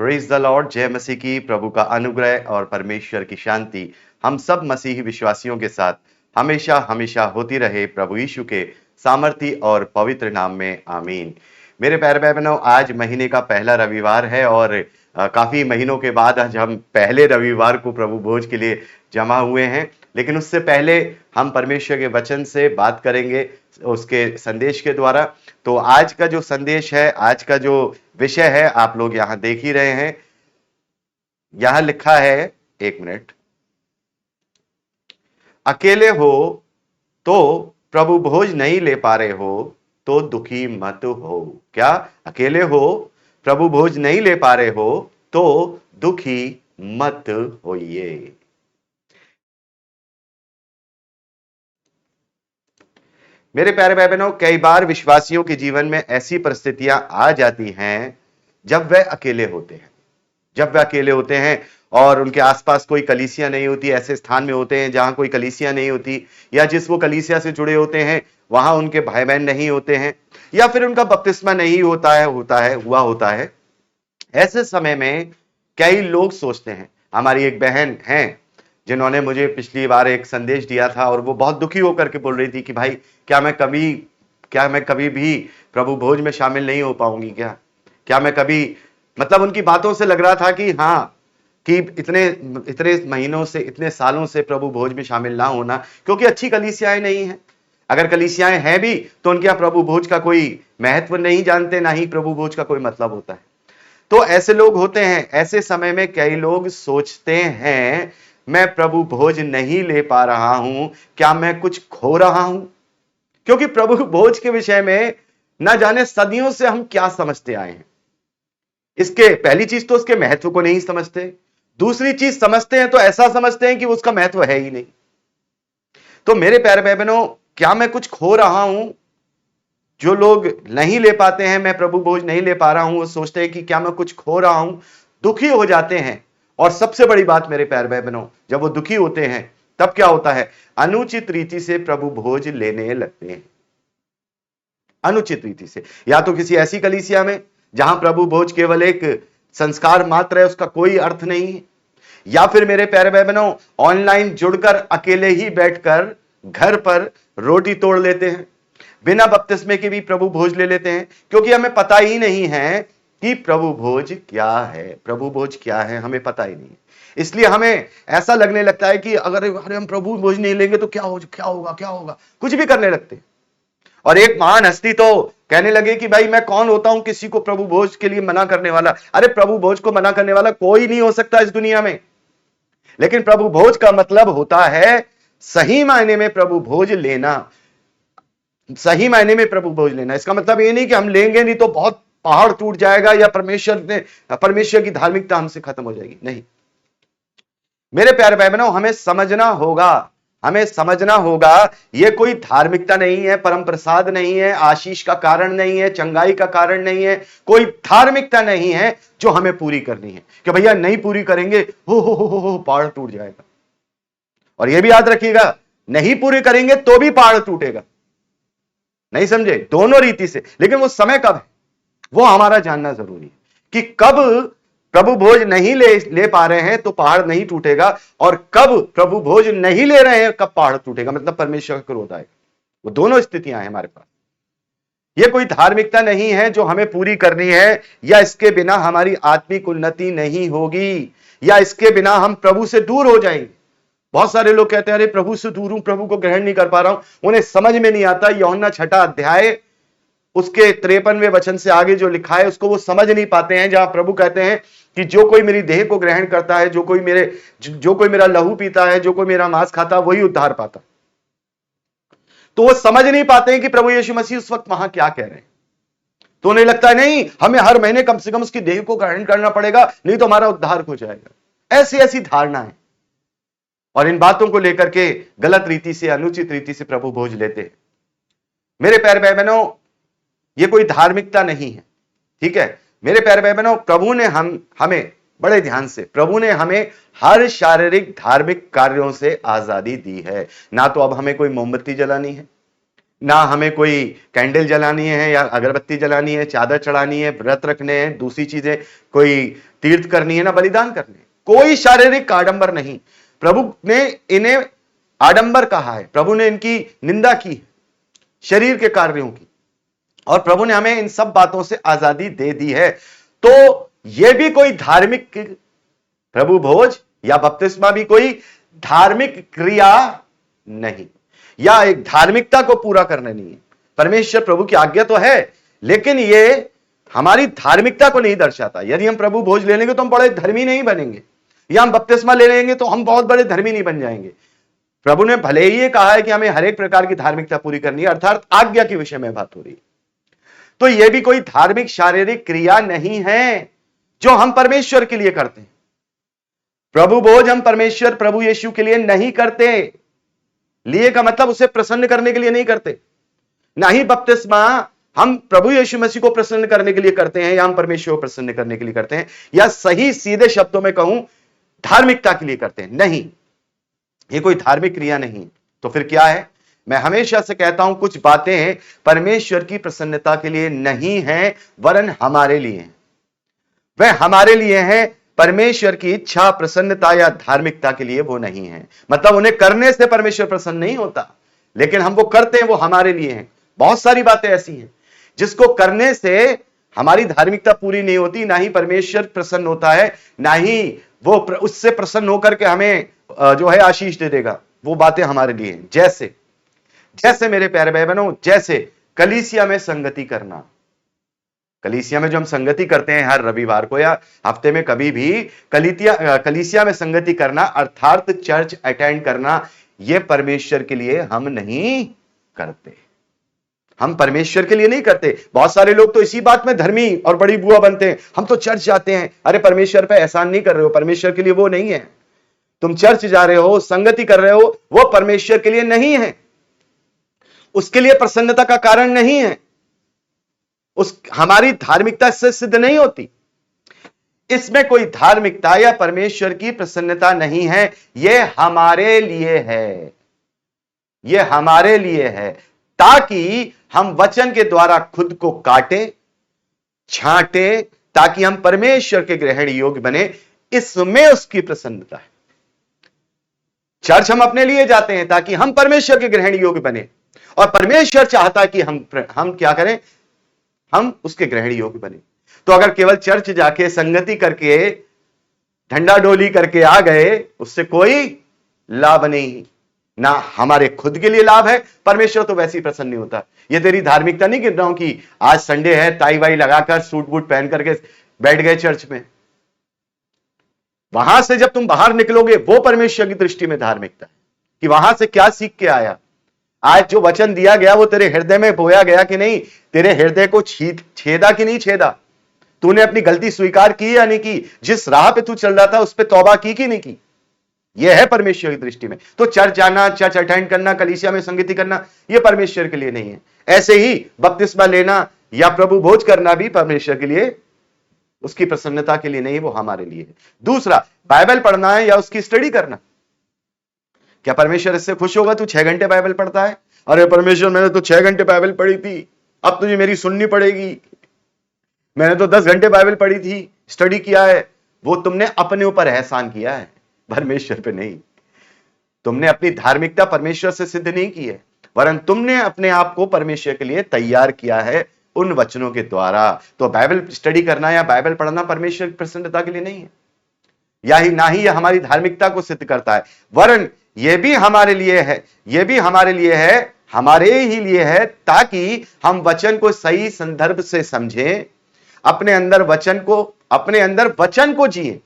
Praise the Lord. जय मसीह की। प्रभु का अनुग्रह और परमेश्वर की शांति हम सब मसीही विश्वासियों के साथ हमेशा हमेशा होती रहे, प्रभु यीशु के सामर्थी और पवित्र नाम में आमीन। मेरे प्यारे भाई बहनों, आज महीने का पहला रविवार है और काफी महीनों के बाद आज हम पहले रविवार को प्रभु भोज के लिए जमा हुए हैं। लेकिन उससे पहले हम परमेश्वर के वचन से बात करेंगे, उसके संदेश के द्वारा। तो आज का जो संदेश है, आज का जो विषय है, आप लोग यहां देख ही रहे हैं। यहां लिखा है, एक मिनट, अकेले हो तो प्रभु भोज नहीं ले पा रहे हो तो दुखी मत हो। क्या? अकेले हो, प्रभु भोज नहीं ले पा रहे हो तो दुखी मत होइए। मेरे प्यारे भाई बहनों, कई बार विश्वासियों के जीवन में ऐसी परिस्थितियां आ जाती हैं जब वे अकेले होते हैं। जब वे अकेले होते हैं और उनके आसपास कोई कलीसिया नहीं होती, ऐसे स्थान में होते हैं जहां कोई कलीसिया नहीं होती, या जिस वो कलीसिया से जुड़े होते हैं वहां उनके भाई बहन नहीं होते हैं, या फिर उनका बपतिस्मा नहीं होता है। ऐसे समय में कई लोग सोचते हैं, हमारी एक बहन है जिन्होंने मुझे पिछली बार एक संदेश दिया था और वो बहुत दुखी होकर के बोल रही थी कि भाई क्या मैं कभी भी प्रभु भोज में शामिल नहीं हो पाऊंगी? क्या मैं कभी, मतलब उनकी बातों से लग रहा था कि हाँ, कि इतने महीनों से, इतने सालों से प्रभु भोज में शामिल ना होना, क्योंकि अच्छी कलीसियाएं नहीं हैं। अगर कलीसियाएं हैं भी तो उनके यहाँ प्रभु भोज का कोई महत्व नहीं जानते, ना ही प्रभु भोज का कोई मतलब होता है। तो ऐसे लोग होते हैं। ऐसे समय में कई लोग सोचते हैं, मैं प्रभु भोज नहीं ले पा रहा हूं, क्या मैं कुछ खो रहा हूं? क्योंकि प्रभु भोज के विषय में ना जाने सदियों से हम क्या समझते आए हैं। इसके पहली चीज तो उसके महत्व को नहीं समझते, दूसरी चीज समझते हैं तो ऐसा समझते हैं कि उसका महत्व है ही नहीं। तो मेरे प्यारे भाई बहनों, क्या मैं कुछ खो रहा हूं? जो लोग नहीं ले पाते हैं, मैं प्रभु भोज नहीं ले पा रहा हूं, वो सोचते हैं कि क्या मैं कुछ खो रहा हूं, दुखी हो जाते हैं। और सबसे बड़ी बात मेरे प्यारे भाई बहनों, जब वो दुखी होते हैं तब क्या होता है? अनुचित रीति से प्रभु भोज लेने लगते हैं। अनुचित रीति से, या तो किसी ऐसी कलीसिया में जहां प्रभु भोज केवल एक संस्कार मात्र है, उसका कोई अर्थ नहीं है, या फिर मेरे प्यारे भाई बहनों ऑनलाइन जुड़कर अकेले ही बैठकर घर पर रोटी तोड़ लेते हैं, बिना बपतिस्मे के भी प्रभु भोज ले लेते हैं, क्योंकि हमें पता ही नहीं है कि प्रभु भोज क्या है। प्रभु भोज क्या है हमें पता ही नहीं है। इसलिए हमें ऐसा लगने लगता है कि अगर हम प्रभु भोज नहीं लेंगे तो क्या होगा, कुछ भी करने लगते हैं। और एक महान हस्ती तो कहने लगे कि भाई मैं कौन होता हूं किसी को प्रभु भोज के लिए मना करने वाला? अरे प्रभु भोज को मना करने वाला कोई नहीं हो सकता इस दुनिया में। लेकिन प्रभु भोज का मतलब होता है सही मायने में प्रभु भोज लेना। सही मायने में प्रभु भोज लेना, इसका मतलब ये नहीं कि हम लेंगे नहीं तो बहुत पहाड़ टूट जाएगा या परमेश्वर की धार्मिकता हमसे खत्म हो जाएगी। नहीं, मेरे प्यारे भाई बहनों, हमें समझना होगा यह कोई धार्मिकता नहीं है, परम प्रसाद नहीं है, आशीष का कारण नहीं है, चंगाई का कारण नहीं है, कोई धार्मिकता नहीं है जो हमें पूरी करनी है कि भैया नहीं पूरी करेंगे हो पहाड़ टूट जाएगा। और यह भी याद रखिएगा, नहीं पूरी करेंगे तो भी पहाड़ टूटेगा। नहीं समझे? दोनों रीति से। लेकिन वो समय कब है वो हमारा जानना जरूरी है कि कब प्रभु भोज नहीं ले पा रहे हैं तो पहाड़ नहीं टूटेगा, और कब प्रभु भोज नहीं ले रहे हैं कब पहाड़ टूटेगा, मतलब परमेश्वर का क्रोध आएगा। वो दोनों स्थितियां हैं हमारे पास। ये कोई धार्मिकता नहीं है जो हमें पूरी करनी है, या इसके बिना हमारी आत्मिक उन्नति नहीं होगी, या इसके बिना हम प्रभु से दूर हो जाएंगे। बहुत सारे लोग कहते हैं अरे प्रभु से दूर हूं, प्रभु को ग्रहण नहीं कर पा रहा हूं। उन्हें समझ में नहीं आता यूहन्ना 6 अध्याय उसके 53वें वचन से आगे जो लिखा है उसको वो समझ नहीं पाते हैं, जहां प्रभु कहते हैं कि जो कोई मेरी देह को ग्रहण करता है, जो कोई मेरा लहू पीता है, जो कोई मेरा मांस खाता है, वही उद्धार पाता। तो वो समझ नहीं पाते हैं कि प्रभु यीशु मसीह उस वक्त वहां क्या कह रहे हैं। तो उन्हें लगता है नहीं, हमें हर महीने कम से कम उसकी देह को ग्रहण करना पड़ेगा, नहीं तो हमारा उद्धार हो जाएगा। ऐसी धारणा है, और इन बातों को लेकर के गलत रीति से, अनुचित रीति से प्रभु भोज लेते हैं। मेरे प्यारे भाई बहनों, ये कोई धार्मिकता नहीं है, ठीक है? मेरे प्यारे भाई बहनों, प्रभु ने हमें बड़े ध्यान से, प्रभु ने हमें हर शारीरिक धार्मिक कार्यों से आजादी दी है। ना तो अब हमें कोई मोमबत्ती जलानी है, ना हमें कोई कैंडल जलानी है या अगरबत्ती जलानी है, चादर चढ़ानी है, व्रत रखने हैं, दूसरी चीजें कोई तीर्थ करनी है, ना बलिदान करने, कोई शारीरिक आडंबर नहीं। प्रभु ने इन्हें आडंबर कहा है, प्रभु ने इनकी निंदा की शरीर के कार्यों की, और प्रभु ने हमें इन सब बातों से आजादी दे दी है। तो यह भी कोई धार्मिक प्रभु भोज या बपतिस्मा भी कोई धार्मिक क्रिया नहीं, या एक धार्मिकता को पूरा करना नहीं है। परमेश्वर प्रभु की आज्ञा तो है, लेकिन यह हमारी धार्मिकता को नहीं दर्शाता। यदि हम प्रभु भोज ले लेंगे तो हम बड़े धर्मी नहीं बनेंगे, या हम बपतिस्मा ले लेंगे तो हम बहुत बड़े धर्मी नहीं बन जाएंगे। प्रभु ने भले ही ये कहा है कि हमें हर एक प्रकार की धार्मिकता पूरी करनी है, अर्थात आज्ञा के विषय में बात हो रही है। तो यह भी कोई धार्मिक शारीरिक क्रिया नहीं है जो हम परमेश्वर के लिए करते हैं। प्रभु भोज हम परमेश्वर प्रभु यीशु के लिए नहीं करते। लिए का मतलब उसे प्रसन्न करने के लिए नहीं करते, ना ही बपतिस्मा हम प्रभु यीशु मसीह को प्रसन्न करने के लिए करते हैं, या हम परमेश्वर को प्रसन्न करने के लिए करते हैं, या सही सीधे शब्दों में कहूं धार्मिकता के लिए करते हैं। नहीं, ये कोई धार्मिक क्रिया नहीं। तो फिर क्या है? मैं हमेशा से कहता हूं कुछ बातें परमेश्वर की प्रसन्नता के लिए नहीं है, वरन हमारे लिए हैं। वह हमारे लिए है, परमेश्वर की इच्छा प्रसन्नता या धार्मिकता के लिए वो नहीं है। मतलब उन्हें करने से परमेश्वर प्रसन्न नहीं होता, लेकिन हम वो करते हैं, वो हमारे लिए हैं। बहुत सारी बातें ऐसी हैं जिसको करने से हमारी धार्मिकता पूरी नहीं होती, ना ही परमेश्वर प्रसन्न होता है, ना ही वो उससे प्रसन्न होकर के हमें जो है आशीष दे देगा। वो बातें हमारे लिए हैं। जैसे जैसे मेरे प्यारे भाई बहनों, जैसे कलीसिया में संगति करना। कलीसिया में जो हम संगति करते हैं हर रविवार को या हफ्ते में कभी भी, कलीसिया में संगति करना अर्थात चर्च अटेंड करना, यह परमेश्वर के लिए हम नहीं करते। हम परमेश्वर के लिए नहीं करते। बहुत सारे लोग तो इसी बात में धर्मी और बड़ी बुआ बनते हैं, हम तो चर्च जाते हैं। अरे परमेश्वर पे एहसान नहीं कर रहे हो, परमेश्वर के लिए वो नहीं है। तुम चर्च जा रहे हो, संगति कर रहे हो, वो परमेश्वर के लिए नहीं है, उसके लिए प्रसन्नता का कारण नहीं है। हमारी धार्मिकता इससे सिद्ध नहीं होती। इसमें कोई धार्मिकता या परमेश्वर की प्रसन्नता नहीं है। यह हमारे लिए है, यह हमारे लिए है, ताकि हम वचन के द्वारा खुद को काटे छांटे, ताकि हम परमेश्वर के ग्रहण योग्य बने। इसमें उसकी प्रसन्नता है। चर्च हम अपने लिए जाते हैं ताकि हम परमेश्वर के ग्रहण योग्य बने, और परमेश्वर चाहता है कि हम क्या करें, हम उसके ग्रहण योग्य बने। तो अगर केवल चर्च जाके संगति करके झंडा डोली करके आ गए, उससे कोई लाभ नहीं, ना हमारे खुद के लिए लाभ है। परमेश्वर तो वैसे ही प्रसन्न नहीं होता। ये तेरी धार्मिकता नहीं गिन रहा हूं कि आज संडे है, टाई वाई लगाकर सूट बूट पहन करके बैठ गए चर्च में। वहां से जब तुम बाहर निकलोगे, वो परमेश्वर की दृष्टि में धार्मिकता है कि वहां से क्या सीख के आया। आज जो वचन दिया गया वो तेरे हृदय में बोया गया कि नहीं, तेरे हृदय को छेदा कि नहीं छेदा, तूने अपनी गलती स्वीकार की या नहीं की, जिस राह पे तू चल रहा था उस पे तौबा की कि नहीं की। यह है परमेश्वर की दृष्टि में। तो चर्च जाना, चर्च अटेंड करना, कलीसिया में संगति करना, यह परमेश्वर के लिए नहीं है। ऐसे ही बपतिस्मा लेना या प्रभु भोज करना भी परमेश्वर के लिए, उसकी प्रसन्नता के लिए नहीं, वो हमारे लिए है। दूसरा, बाइबल पढ़ना है या उसकी स्टडी करना। क्या परमेश्वर इससे खुश होगा तू 6 घंटे बाइबल पढ़ता है? अरे परमेश्वर, मैंने तो 6 घंटे बाइबल पढ़ी थी, अब तुझे मेरी सुननी पड़ेगी। मैंने तो 10 घंटे बाइबल पढ़ी थी, स्टडी किया है। वो तुमने अपने ऊपर एहसान किया है, परमेश्वर पे नहीं। तुमने अपनी धार्मिकता परमेश्वर से सिद्ध नहीं की है, वरन तुमने अपने आप को परमेश्वर के लिए तैयार किया है उन वचनों के द्वारा। तो बाइबल स्टडी करना या बाइबल पढ़ना परमेश्वर की प्रसन्नता के लिए नहीं है, या ही ना ही यह हमारी धार्मिकता को सिद्ध करता है, वरन यह भी हमारे लिए है, यह भी हमारे लिए है, हमारे ही लिए है, ताकि हम वचन को सही संदर्भ से समझें, अपने अंदर वचन को जिए।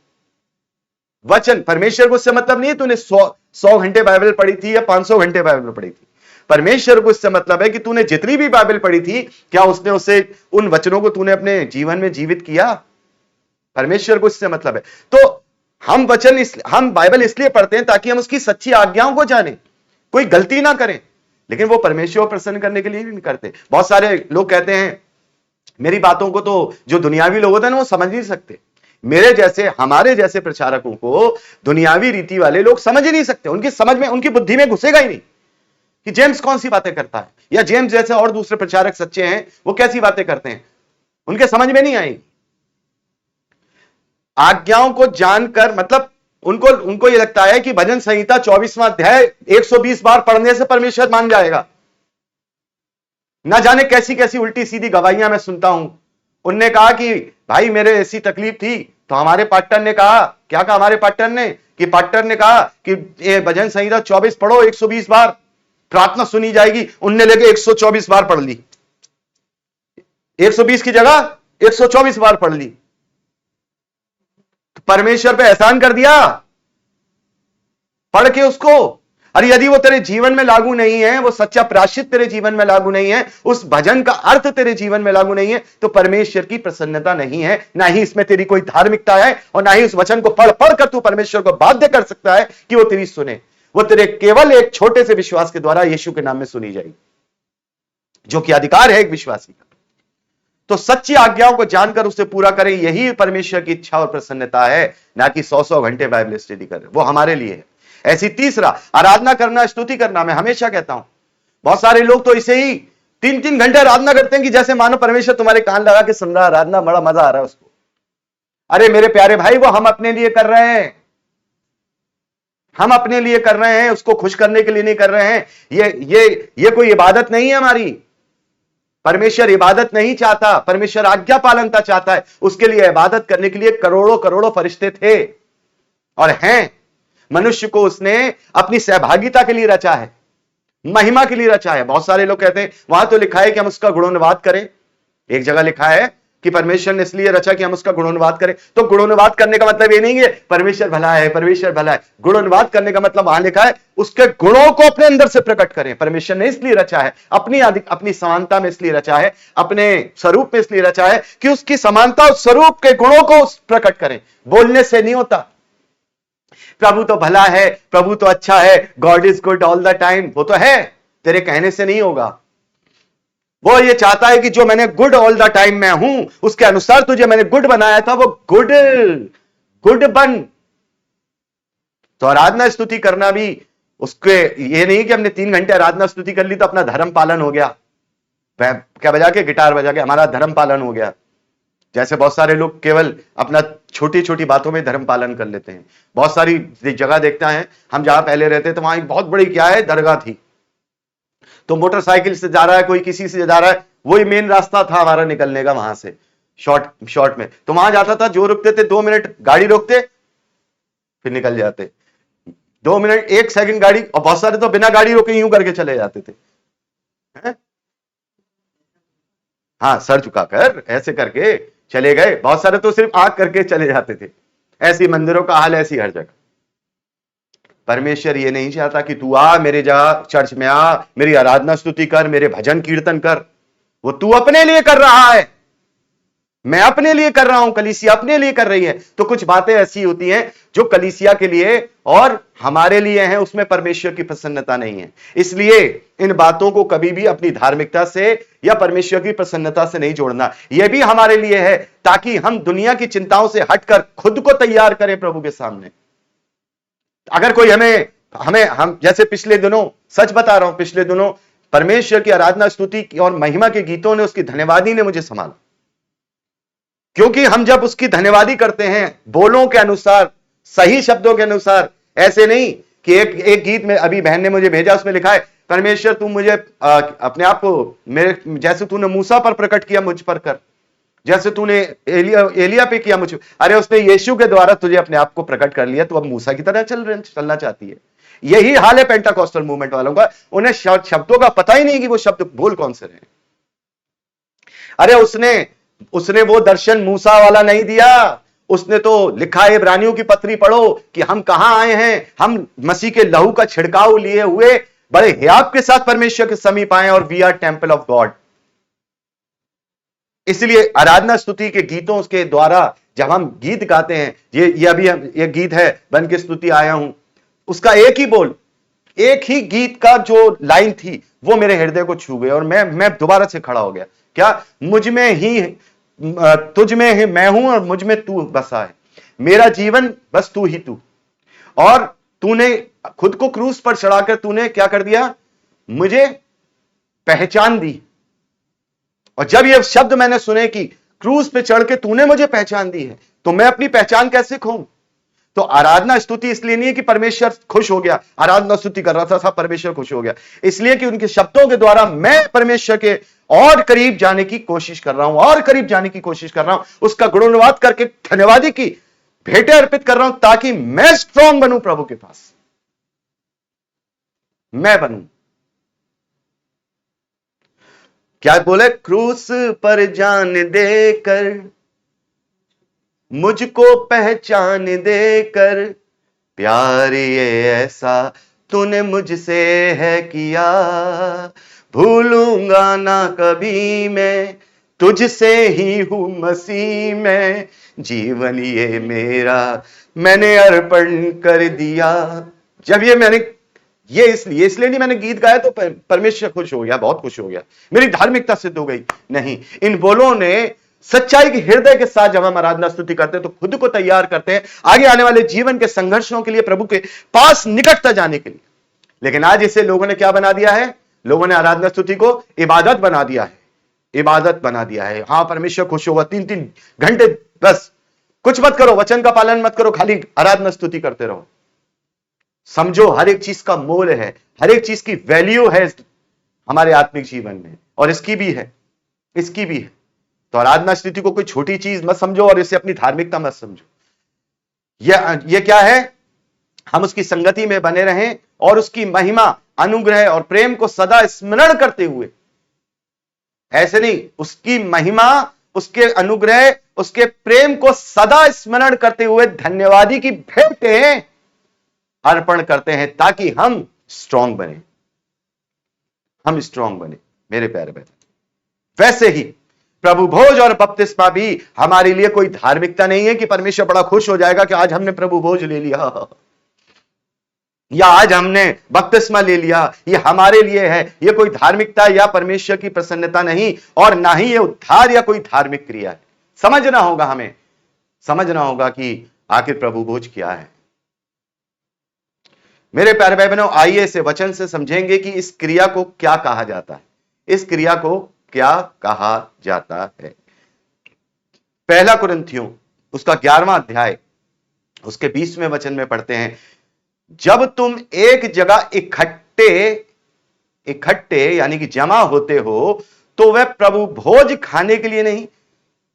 वचन, परमेश्वर को इससे मतलब नहीं है तूने 100 घंटे बाइबल पढ़ी थी या 500 घंटे बाइबल पढ़ी थी। परमेश्वर को इससे मतलब है कि तूने जितनी भी बाइबल पढ़ी थी, क्या उसने उसे, उन वचनों को तूने अपने जीवन में जीवित किया। परमेश्वर को इससे मतलब है। तो हम बाइबल इसलिए पढ़ते हैं ताकि हम उसकी सच्ची आज्ञाओं को जानें, कोई गलती ना करें, लेकिन वो परमेश्वर को प्रसन्न करने के लिए नहीं करते। बहुत सारे लोग कहते हैं मेरी बातों को तो जो दुनियावी लोग होते हैं ना वो समझ नहीं सकते। मेरे जैसे, हमारे जैसे प्रचारकों को दुनियावी रीति वाले लोग समझ ही नहीं सकते, उनकी समझ में, उनकी बुद्धि में घुसेगा ही नहीं। कि जेम्स कौन सी बातें करता है, या जेम्स जैसे और दूसरे प्रचारक सच्चे हैं वो कैसी बातें करते हैं, उनके समझ में नहीं आएगी। आज्ञाओं को जानकर मतलब उनको उनको ये लगता है कि भजन संहिता 24वां अध्याय 120 बार पढ़ने से परमेश्वर मान जाएगा। ना जाने कैसी कैसी उल्टी सीधी गवाहियां मैं सुनता हूं। उनने कहा कि भाई मेरे ऐसी तकलीफ थी, तो हमारे पार्टनर ने कहा, क्या कहा हमारे पार्टनर ने, कि पार्टनर ने कहा कि ये भजन संहिता 24 पढ़ो 120 बार, प्रार्थना सुनी जाएगी। उनने लेके 124 बार पढ़ ली, 120 की जगह 124 बार पढ़ ली। तो परमेश्वर पे एहसान कर दिया पढ़ के उसको। और यदि वो तेरे जीवन में लागू नहीं है, वो सच्चा प्रायश्चित तेरे जीवन में लागू नहीं है, उस भजन का अर्थ तेरे जीवन में लागू नहीं है, तो परमेश्वर की प्रसन्नता नहीं है। ना ही इसमें तेरी कोई धार्मिकता है, और ना ही उस वचन को पढ़ पढ़ कर तू परमेश्वर को बाध्य कर सकता है कि वो तेरी सुने। वो तेरे केवल एक छोटे से विश्वास के द्वारा यीशु के नाम में सुनी जाएगी, जो कि अधिकार है एक विश्वासी का। तो सच्ची आज्ञाओं को जानकर उसे पूरा करें, यही परमेश्वर की इच्छा और प्रसन्नता है, ना कि 100 घंटे बाइबल स्टडी करें। वो हमारे लिए है। ऐसी तीसरा, आराधना करना, स्तुति करना। मैं हमेशा कहता हूं, बहुत सारे लोग तो इसे ही 3-3 घंटे आराधना करते हैं कि जैसे मानो परमेश्वर तुम्हारे कान लगा के सुन रहा, आराधना बड़ा मजा आ रहा है उसको। अरे मेरे प्यारे भाई, वो हम अपने लिए कर रहे हैं, हम अपने लिए कर रहे हैं, उसको खुश करने के लिए नहीं कर रहे हैं। ये कोई इबादत नहीं है हमारी। परमेश्वर इबादत नहीं चाहता, परमेश्वर आज्ञा पालनता चाहता है। उसके लिए इबादत करने के लिए करोड़ों करोड़ों फरिश्ते थे और हैं। मनुष्य को उसने अपनी सहभागिता के लिए रचा है, महिमा के लिए रचा है। बहुत सारे लोग कहते हैं वहां तो लिखा है कि हम उसका गुणोन्वाद करें। एक जगह लिखा है कि परमेश्वर ने इसलिए रचा कि हम उसका गुणोन्वाद करें। तो गुणोन्वाद करने का मतलब ये नहीं है परमेश्वर भला है, परमेश्वर भला है। गुणोन्वाद करने का मतलब वहां लिखा है उसके गुणों को अपने अंदर से प्रकट करें। परमेश्वर ने इसलिए रचा है, अपनी समानता में इसलिए रचा है, अपने स्वरूप में इसलिए रचा है कि उसकी समानता उस स्वरूप के गुणों को प्रकट करें। बोलने से नहीं होता। प्रभु तो भला है, प्रभु तो अच्छा है, God is good all the time, वो तो है, तेरे कहने से नहीं होगा। वो ये चाहता है कि जो मैंने गुड ऑल द टाइम में हूं, उसके अनुसार तुझे मैंने गुड बनाया था, वो गुड बन। तो आराधना स्तुति करना भी उसके ये नहीं कि हमने 3 घंटे आराधना स्तुति कर ली तो अपना धर्म पालन हो गया, क्या बजा के, गिटार बजा के हमारा धर्म पालन हो गया। जैसे बहुत सारे लोग केवल अपना छोटी छोटी बातों में धर्म पालन कर लेते हैं। बहुत सारी जगह देखता है, हम जहां पहले रहते थे वहां एक बहुत बड़ी क्या है, दरगाह थी। तो मोटरसाइकिल से जा रहा है, कोई किसी से जा रहा है, वही मेन रास्ता था हमारा निकलने का वहां से, शॉर्ट में। तो वहां जाता था, जो रुकते थे 2 मिनट गाड़ी रोकते, फिर निकल जाते। 2 मिनट 1 सेकंड गाड़ी, और बहुत सारे तो बिना गाड़ी रोके यूं करके चले जाते थे। हाँ, सर झुकाकर ऐसे करके चले गए। बहुत सारे तो सिर्फ आंख करके चले जाते थे। ऐसी मंदिरों का हाल ऐसी हर जगह। परमेश्वर ये नहीं चाहता कि तू आ मेरे जगह चर्च में आ, मेरी आराधना स्तुति कर, मेरे भजन कीर्तन कर। वो तू अपने लिए कर रहा है, मैं अपने लिए कर रहा हूं, कलीसिया अपने लिए कर रही है। तो कुछ बातें ऐसी होती हैं जो कलीसिया के लिए और हमारे लिए हैं, उसमें परमेश्वर की प्रसन्नता नहीं है। इसलिए इन बातों को कभी भी अपनी धार्मिकता से या परमेश्वर की प्रसन्नता से नहीं जोड़ना। यह भी हमारे लिए है ताकि हम दुनिया की चिंताओं से हटकर खुद को तैयार करें प्रभु के सामने। अगर कोई हम जैसे पिछले दिनों, सच बता रहा हूं, पिछले दिनों परमेश्वर की आराधना स्तुति और महिमा के गीतों ने, उसकी धन्यवादी ने मुझे संभाला। क्योंकि हम जब उसकी धन्यवादी करते हैं बोलों के अनुसार, सही शब्दों के अनुसार, ऐसे नहीं कि एक गीत में अभी बहन ने मुझे भेजा, उसमें लिखा है परमेश्वर तू मुझे अपने आप को मेरे, जैसे तूने मूसा पर प्रकट किया मुझ पर कर, जैसे तूने एलिया पे किया मुझ। अरे उसने यीशु के द्वारा तुझे अपने आप को प्रकट कर लिया, तू अब मूसा की तरह चलना चाहती है। यही हाल है पेंटाकोस्टल मूवमेंट वालों का। उन्हें शब्दों का पता ही नहीं कि वो शब्द बोल कौन से रहे। अरे उसने वो दर्शन मूसा वाला नहीं दिया, उसने तो लिखा है, इब्रानियों की पत्री पढ़ो कि हम कहां आए हैं, हम मसीह के लहू का छिड़काव लिए हुए बड़े हियाब के साथ परमेश्वर के समीप आए, और we are temple of God. इसलिए आराधना स्तुति के गीतों के द्वारा जब हम गीत गाते हैं, ये अभी ये गीत है, बन के स्तुति आया हूं, उसका एक ही बोल, एक ही गीत का जो लाइन थी वो मेरे हृदय को छू गई, और मैं दोबारा से खड़ा हो गया। क्या? मुझ में ही, तुझ में ही मैं हूं और मुझ में तू बसा है, मेरा जीवन बस तू ही तू। और तूने खुद को क्रूस पर चढ़ाकर तूने क्या कर दिया? मुझे पहचान दी। और जब ये शब्द मैंने सुने कि क्रूस पे चढ़ के तूने मुझे पहचान दी है, तो मैं अपनी पहचान कैसे खोऊं? तो आराधना स्तुति इसलिए नहीं है कि परमेश्वर खुश हो गया, आराधना स्तुति कर रहा था सब परमेश्वर खुश हो गया, इसलिए कि उनके शब्दों के द्वारा मैं परमेश्वर के और करीब जाने की कोशिश कर रहा हूं, और करीब जाने की कोशिश कर रहा हूं, उसका गुणानुवाद करके धन्यवादी की भेंटें अर्पित कर रहा हूं, ताकि मैं स्ट्रांग बनूं प्रभु के पास, मैं बनूं। क्या बोले? क्रूस पर जान देकर, मुझको पहचान देकर, प्यार ये ऐसा तूने मुझसे है किया, भूलूंगा ना कभी मैं तुझसे ही हूं मसीह में, जीवन ये मेरा मैंने अर्पण कर दिया। जब ये इसलिए नहीं मैंने गीत गाया तो परमेश्वर खुश हो गया, बहुत खुश हो गया, मेरी धार्मिकता सिद्ध हो गई, नहीं। इन बोलों ने सच्चाई के हृदय के साथ जब हम आराधना स्तुति करते हैं तो खुद को तैयार करते हैं आगे आने वाले जीवन के संघर्षों के लिए, प्रभु के पास निकटता जाने के लिए। लेकिन आज इसे लोगों ने क्या बना दिया है? लोगों ने आराधना स्तुति को इबादत बना दिया है, इबादत बना दिया है। हाँ, परमेश्वर खुश होगा, 3-3 घंटे बस कुछ मत करो, वचन का पालन मत करो, खाली आराधना स्तुति करते रहो। समझो हर एक चीज का मोल है, हर एक चीज की वैल्यू है हमारे आत्मिक जीवन में, और इसकी भी है, इसकी भी है। तो आराधना स्तुति को कोई छोटी चीज मत समझो और इसे अपनी धार्मिकता मत समझो। ये क्या है? हम उसकी संगति में बने रहें और उसकी महिमा, अनुग्रह और प्रेम को सदा स्मरण करते हुए, ऐसे नहीं, उसकी महिमा, उसके अनुग्रह, उसके प्रेम को सदा स्मरण करते हुए धन्यवादी की भेंटें अर्पण करते हैं, ताकि हम स्ट्रांग बने, हम स्ट्रांग बने मेरे प्यारे बहन। वैसे ही प्रभु भोज और बपतिस्मा भी हमारे लिए कोई धार्मिकता नहीं है कि परमेश्वर बड़ा खुश हो जाएगा कि आज हमने प्रभु भोज ले लिया या आज हमने बपतिस्मा ले लिया, ये हमारे लिए है। ये कोई धार्मिकता या परमेश्वर की प्रसन्नता नहीं, और ना ही ये उद्धार या कोई धार्मिक क्रिया है। समझना होगा, हमें समझना होगा कि आखिर प्रभु भोज क्या है। मेरे प्यारे भाई बहनों, आइए इसे वचन से समझेंगे कि इस क्रिया को क्या कहा जाता है, इस क्रिया को क्या कहा जाता है। पहला कुरिन्थियों उसका 11वां अध्याय उसके 20वें वचन में पढ़ते हैं, जब तुम एक जगह इकट्ठे यानी कि जमा होते हो, तो वह प्रभु भोज खाने के लिए नहीं।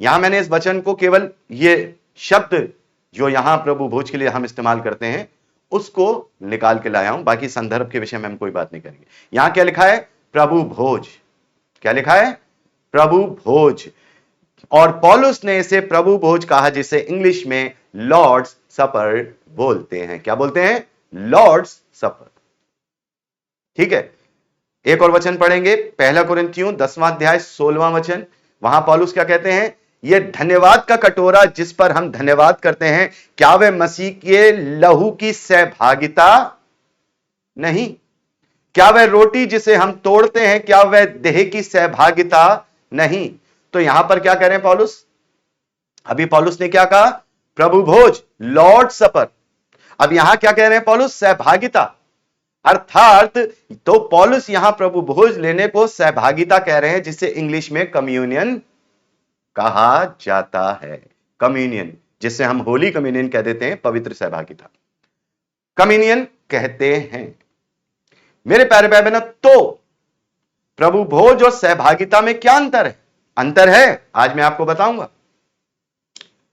यहां मैंने इस वचन को केवल ये शब्द जो यहां प्रभु भोज के लिए हम इस्तेमाल करते हैं उसको निकाल के लाया हूं, बाकी संदर्भ के विषय में हम कोई बात नहीं करेंगे। यहां क्या लिखा है? प्रभु भोज। क्या लिखा है? प्रभु भोज। और पौलुस ने इसे प्रभु भोज कहा, जिसे इंग्लिश में लॉर्ड्स सपर बोलते हैं। क्या बोलते हैं? लॉर्ड्स सपर। ठीक है, एक और वचन पढ़ेंगे, पहला कुरिन्थियों 10वां अध्याय 16वां वचन। वहां पौलुस क्या कहते हैं? यह धन्यवाद का कटोरा जिस पर हम धन्यवाद करते हैं, क्या वह मसीह के लहू की सहभागिता नहीं? क्या वह रोटी जिसे हम तोड़ते हैं, क्या वह देह की सहभागिता नहीं? तो यहां पर क्या कह रहे हैं पौलुस? अभी पौलुस ने क्या कहा? प्रभु भोज, लॉर्ड सपर। अब यहां क्या कह रहे हैं पौलुस? सहभागिता। अर्थात तो पौलुस यहां प्रभु भोज लेने को सहभागिता कह रहे हैं, जिसे इंग्लिश में कम्युनियन कहा जाता है। कम्युनियन, जिसे हम होली कम्युनियन कह देते हैं, पवित्र सहभागिता कम्युनियन कहते हैं। मेरे प्यारे भाई बहनों, तो प्रभु भोज और सहभागिता में क्या अंतर है? अंतर है, आज मैं आपको बताऊंगा।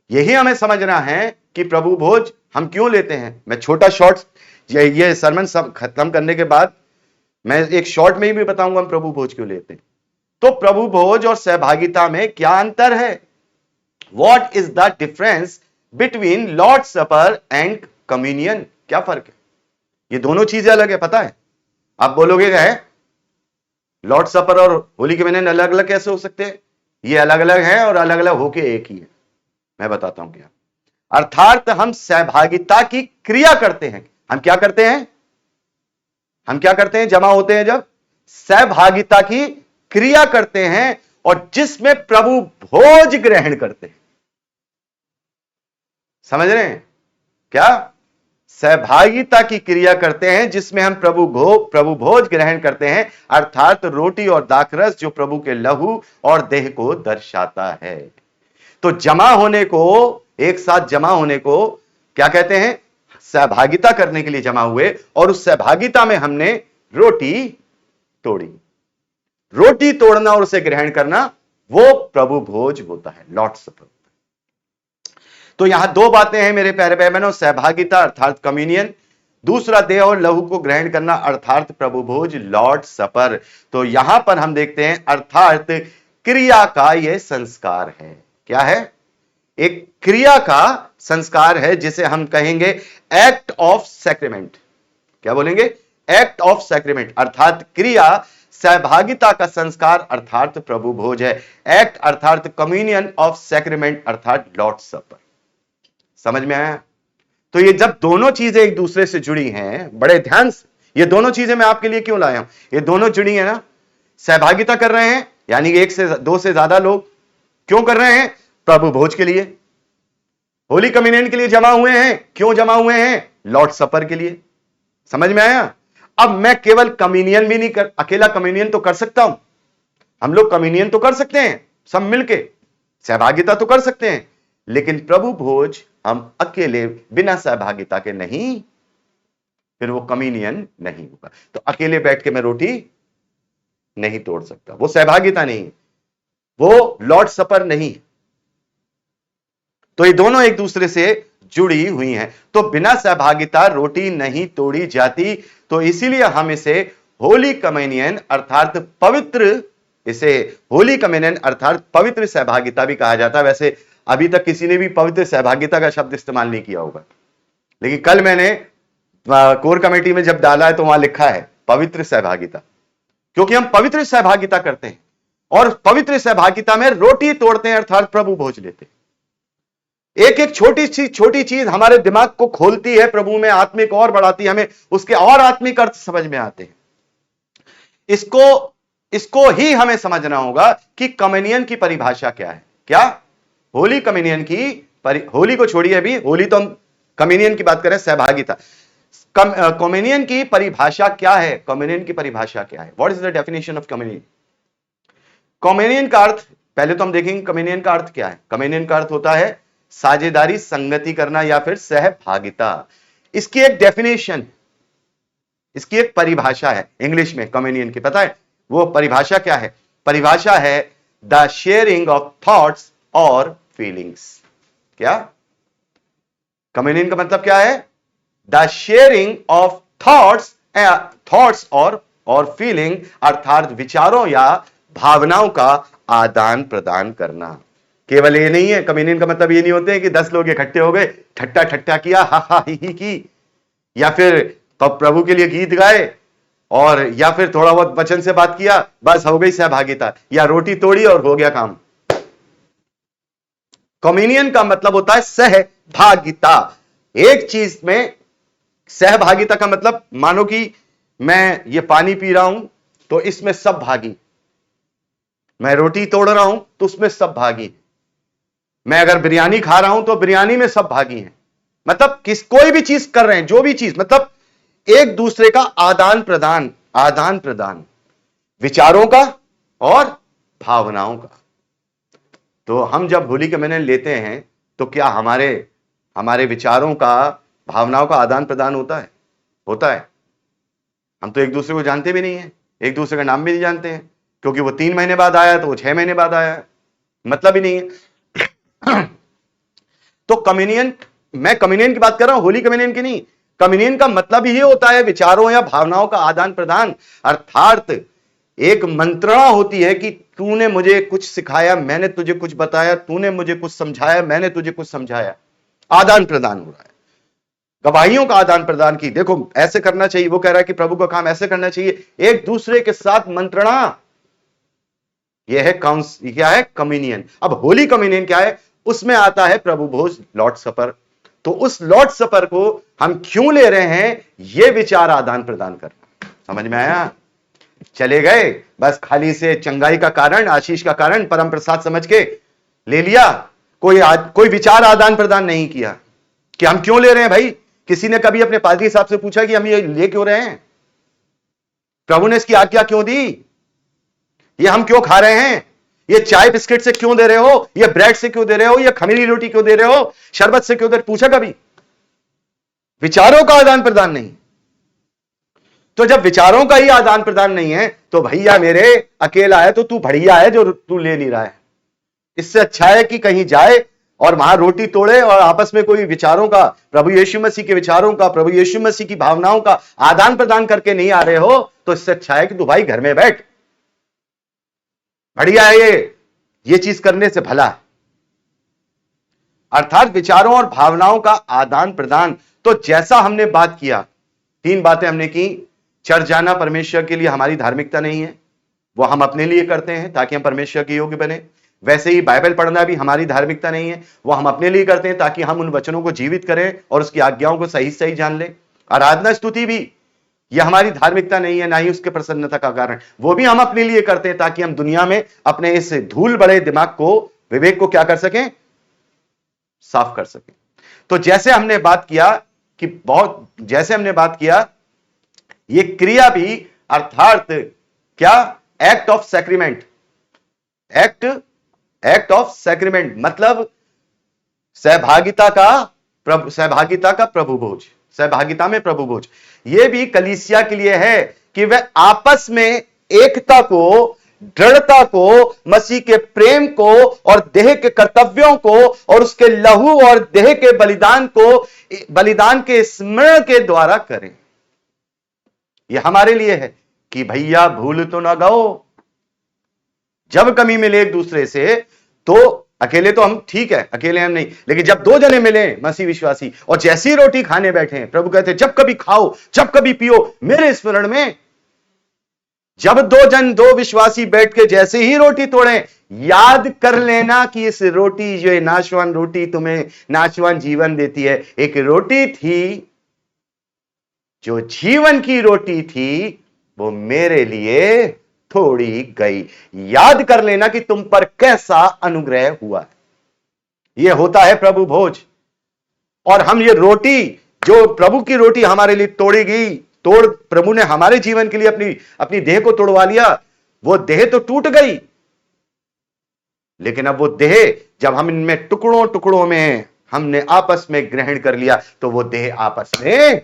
यही हमें समझना है कि प्रभु भोज हम क्यों लेते हैं। मैं छोटा शॉर्ट, ये सरमन सब खत्म करने के बाद मैं एक शॉर्ट में ही भी बताऊंगा हम प्रभु भोज क्यों लेते हैं। तो प्रभु भोज और सहभागिता में क्या अंतर है? What is the difference between Lord supper and communion? क्या फर्क है? ये दोनों चीजें अलग है, पता है? आप बोलोगे है लॉर्ड सपर और होली कम्युनियन अलग अलग कैसे हो सकते हैं? ये अलग अलग है और अलग अलग होके एक ही है। मैं बताता हूं क्या। अर्थात हम सहभागिता की क्रिया करते हैं। हम क्या करते हैं? हम क्या करते हैं? जमा होते हैं जब सहभागिता की क्रिया करते हैं, और जिसमें प्रभु भोज ग्रहण करते हैं। समझ रहे हैं क्या? सहभागिता की क्रिया करते हैं जिसमें हम प्रभु भोज ग्रहण करते हैं, अर्थात रोटी और दाखरस जो प्रभु के लहू और देह को दर्शाता है। तो जमा होने को, एक साथ जमा होने को क्या कहते हैं? सहभागिता करने के लिए जमा हुए, और उस सहभागिता में हमने रोटी तोड़ी। रोटी तोड़ना और उसे ग्रहण करना वो प्रभु भोज होता है, लॉर्ड सपर। तो यहां दो बातें हैं मेरे प्यारे भाई बहनों, सहभागिता अर्थात कम्युनियन, दूसरा देह और लहू को ग्रहण करना अर्थात प्रभु भोज, लॉर्ड सपर। तो यहां पर हम देखते हैं अर्थात क्रिया का यह संस्कार है। क्या है? एक क्रिया का संस्कार है जिसे हम कहेंगे एक्ट ऑफ सैक्रिमेंट। क्या बोलेंगे? एक्ट ऑफ सैक्रिमेंट, अर्थात क्रिया, सहभागिता का संस्कार अर्थात प्रभु भोज है। एक्ट अर्थात कम्युनियन ऑफ सैक्रिमेंट अर्थात लॉर्ड सपर। समझ में आया? तो ये जब दोनों चीजें एक दूसरे से जुड़ी हैं, बड़े ध्यान से, ये दोनों चीजें मैं आपके लिए क्यों लाया हूं? ये दोनों जुड़ी है ना, सहभागिता कर रहे हैं यानी एक से दो से ज्यादा लोग क्यों कर रहे हैं? प्रभु भोज के लिए। होली कम्युनियन के लिए जमा हुए हैं, क्यों जमा हुए हैं? लॉर्ड सपर के लिए। समझ में आया? अब मैं केवल कम्युनियन भी नहीं कर, अकेला कम्युनियन तो कर सकता हूं, हम लोग कम्युनियन तो कर सकते हैं सब मिलके, सहभागिता तो कर सकते हैं, लेकिन प्रभु भोज हम अकेले बिना सहभागिता के नहीं, फिर वो कम्युनियन नहीं होगा। तो अकेले बैठ के मैं रोटी नहीं तोड़ सकता, वो सहभागिता नहीं, वो लॉर्ड सपर नहीं। तो ये दोनों एक दूसरे से जुड़ी हुई हैं। तो बिना सहभागिता रोटी नहीं तोड़ी जाती। तो इसीलिए हम इसे होली कम्युनियन अर्थात पवित्र, इसे होली कम्युनियन अर्थात पवित्र सहभागिता भी कहा जाता है। वैसे अभी तक किसी ने भी पवित्र सहभागिता का शब्द इस्तेमाल नहीं किया होगा, लेकिन कल मैंने कोर कमेटी में जब डाला है तो वहां लिखा है पवित्र सहभागिता, क्योंकि हम पवित्र सहभागिता करते हैं और पवित्र सहभागिता में रोटी तोड़ते हैं अर्थात प्रभु भोज लेते हैं। एक एक छोटी चीज हमारे दिमाग को खोलती है, प्रभु में आत्मिक और बढ़ाती है, हमें उसके और आत्मिक अर्थ समझ में आते हैं। इसको ही हमें समझना होगा कि कम्युनियन की परिभाषा क्या है। क्या? होली कम्युनियन की होली को छोड़िए, अभी होली तो हम कम्युनियन की बात करें, सहभागिता। कम्युनियन की परिभाषा क्या है? कम्युनियन की परिभाषा क्या है? What is the definition of communion? Communion का अर्थ पहले तो हम देखेंगे, कम्युनियन का अर्थ क्या है? कम्युनियन का अर्थ होता है साझेदारी, संगति करना या फिर सहभागिता। इसकी एक डेफिनेशन, इसकी एक परिभाषा है इंग्लिश में कम्युनियन की, पता है वो परिभाषा क्या है? परिभाषा है द शेयरिंग ऑफ थॉट्स और फीलिंग्स। क्या? कम्युनियन का मतलब क्या है? द शेयरिंग ऑफ थॉट्स और फीलिंग अर्थात विचारों या भावनाओं का आदान प्रदान करना। केवल ये नहीं है, कम्युनियन का मतलब ये नहीं होते हैं कि 10 लोग इकट्ठे हो गए, ठट्टा ठट्टा किया, हा हा ही की, या फिर प्रभु के लिए गीत गाए, और या फिर थोड़ा बहुत वचन से बात किया, बस हो गई सहभागिता, या रोटी तोड़ी और हो गया काम। कम्युनियन का मतलब होता है सहभागिता। एक चीज में सहभागिता का मतलब, मानो कि मैं ये पानी पी रहा हूं तो इसमें सब भागी, मैं रोटी तोड़ रहा हूं तो उसमें सब भागी, मैं अगर बिरयानी खा रहा हूं तो बिरयानी में सब भागी हैं। मतलब कोई भी चीज कर रहे हैं, जो भी चीज, मतलब एक दूसरे का आदान प्रदान विचारों का और भावनाओं का। तो हम जब होली कम्युनियन लेते हैं तो क्या हमारे विचारों का, भावनाओं का आदान प्रदान होता है? हम तो एक दूसरे को जानते भी नहीं है, एक दूसरे का नाम भी नहीं जानते हैं, क्योंकि वो 3 महीने बाद आया तो वो 6 महीने बाद आया, मतलब ही नहीं है। तो कम्युनियन, मैं कम्युनियन की बात कर रहा हूं, होली कम्युनियन की नहीं। कम्युनियन का मतलब ही होता है विचारों या भावनाओं का आदान प्रदान, अर्थात एक मंत्रणा होती है कि तूने मुझे कुछ सिखाया, मैंने तुझे कुछ बताया, तूने मुझे कुछ समझाया, मैंने तुझे कुछ समझाया, आदान प्रदान हो रहा है। गवाहियों का आदान प्रदान की, देखो ऐसे करना चाहिए, वो कह रहा है कि प्रभु का काम ऐसे करना चाहिए, एक दूसरे के साथ मंत्रणा, यह है क्या है? कम्युनियन। अब होली कम्युनियन क्या है? उसमें आता है प्रभु भोज, लॉर्ड सपर। तो उस लॉर्ड सपर को हम क्यों ले रहे हैं? यह विचार आदान प्रदान करना। समझ में आया? चले गए बस खाली से चंगाई का कारण, आशीष का कारण, परम प्रसाद समझ के ले लिया, कोई विचार आदान प्रदान नहीं किया कि हम क्यों ले रहे हैं भाई, किसी ने कभी अपने पादरी साहब से पूछा कि हम ये ले क्यों रहे हैं, प्रभु ने इसकी आज्ञा क्यों दी, ये हम क्यों खा रहे हैं, ये चाय बिस्किट से क्यों दे रहे हो, ये ब्रेड से क्यों दे रहे हो, ये खमीरी रोटी क्यों दे रहे हो, शरबत से क्यों दे रहे हो? पूछा कभी? विचारों का आदान प्रदान नहीं। तो जब विचारों का ही आदान प्रदान नहीं है तो भैया मेरे अकेला है तो तू बढ़िया है जो तू ले नहीं रहा है। इससे अच्छा है कि कहीं जाए और वहां रोटी तोड़े और आपस में कोई विचारों का, प्रभु यीशु मसीह के विचारों का, प्रभु यीशु मसीह की भावनाओं का आदान प्रदान करके नहीं आ रहे हो तो इससे अच्छा है कि तू भाई घर में बैठ, बढ़िया है ये चीज करने से भला है। अर्थात विचारों और भावनाओं का आदान प्रदान। तो जैसा हमने बात किया, 3 बातें हमने की। चर्च जाना परमेश्वर के लिए हमारी धार्मिकता नहीं है, वो हम अपने लिए करते हैं ताकि हम परमेश्वर के योग्य बने। वैसे ही बाइबल पढ़ना भी हमारी धार्मिकता नहीं है, वो हम अपने लिए करते हैं ताकि हम उन वचनों को जीवित करें और उसकी आज्ञाओं को सही सही जान लें। आराधना स्तुति भी यह हमारी धार्मिकता नहीं है, ना ही उसके प्रसन्नता का कारण, वो भी हम अपने लिए करते हैं ताकि हम दुनिया में अपने इस धूल बड़े दिमाग को, विवेक को क्या कर सकें, साफ कर सकें। तो जैसे हमने बात किया ये क्रिया भी, अर्थात क्या, एक्ट ऑफ सैक्रिमेंट, एक्ट ऑफ सैक्रिमेंट मतलब सहभागिता का प्रभु भोज, सहभागिता में प्रभु भोज। यह भी कलीसिया के लिए है कि वह आपस में एकता को, दृढ़ता को, मसीह के प्रेम को और देह के कर्तव्यों को और उसके लहू और देह के बलिदान के स्मरण के द्वारा करें। यह हमारे लिए है कि भैया भूल तो ना गओ, जब कमी मिले एक दूसरे से, तो अकेले तो हम ठीक है, अकेले हम नहीं, लेकिन जब 2 जने मिले मसीह विश्वासी और जैसी रोटी खाने बैठे हैं, प्रभु कहते हैं जब कभी खाओ, जब कभी पियो मेरे स्मरण में। जब 2 विश्वासी बैठ के जैसे ही रोटी तोड़े, याद कर लेना कि इस रोटी, जो नाशवान रोटी तुम्हें नाशवान जीवन देती है, एक रोटी थी जो जीवन की रोटी थी, वो मेरे लिए थोड़ी गई। याद कर लेना कि तुम पर कैसा अनुग्रह हुआ है। यह होता है प्रभु भोज। और हम ये रोटी, जो प्रभु की रोटी हमारे लिए तोड़ी गई, प्रभु ने हमारे जीवन के लिए अपनी देह को तोड़वा लिया। वो देह तो टूट गई, लेकिन अब वो देह जब हम इनमें टुकड़ों में हमने आपस में ग्रहण कर लिया, तो वो देह आपस में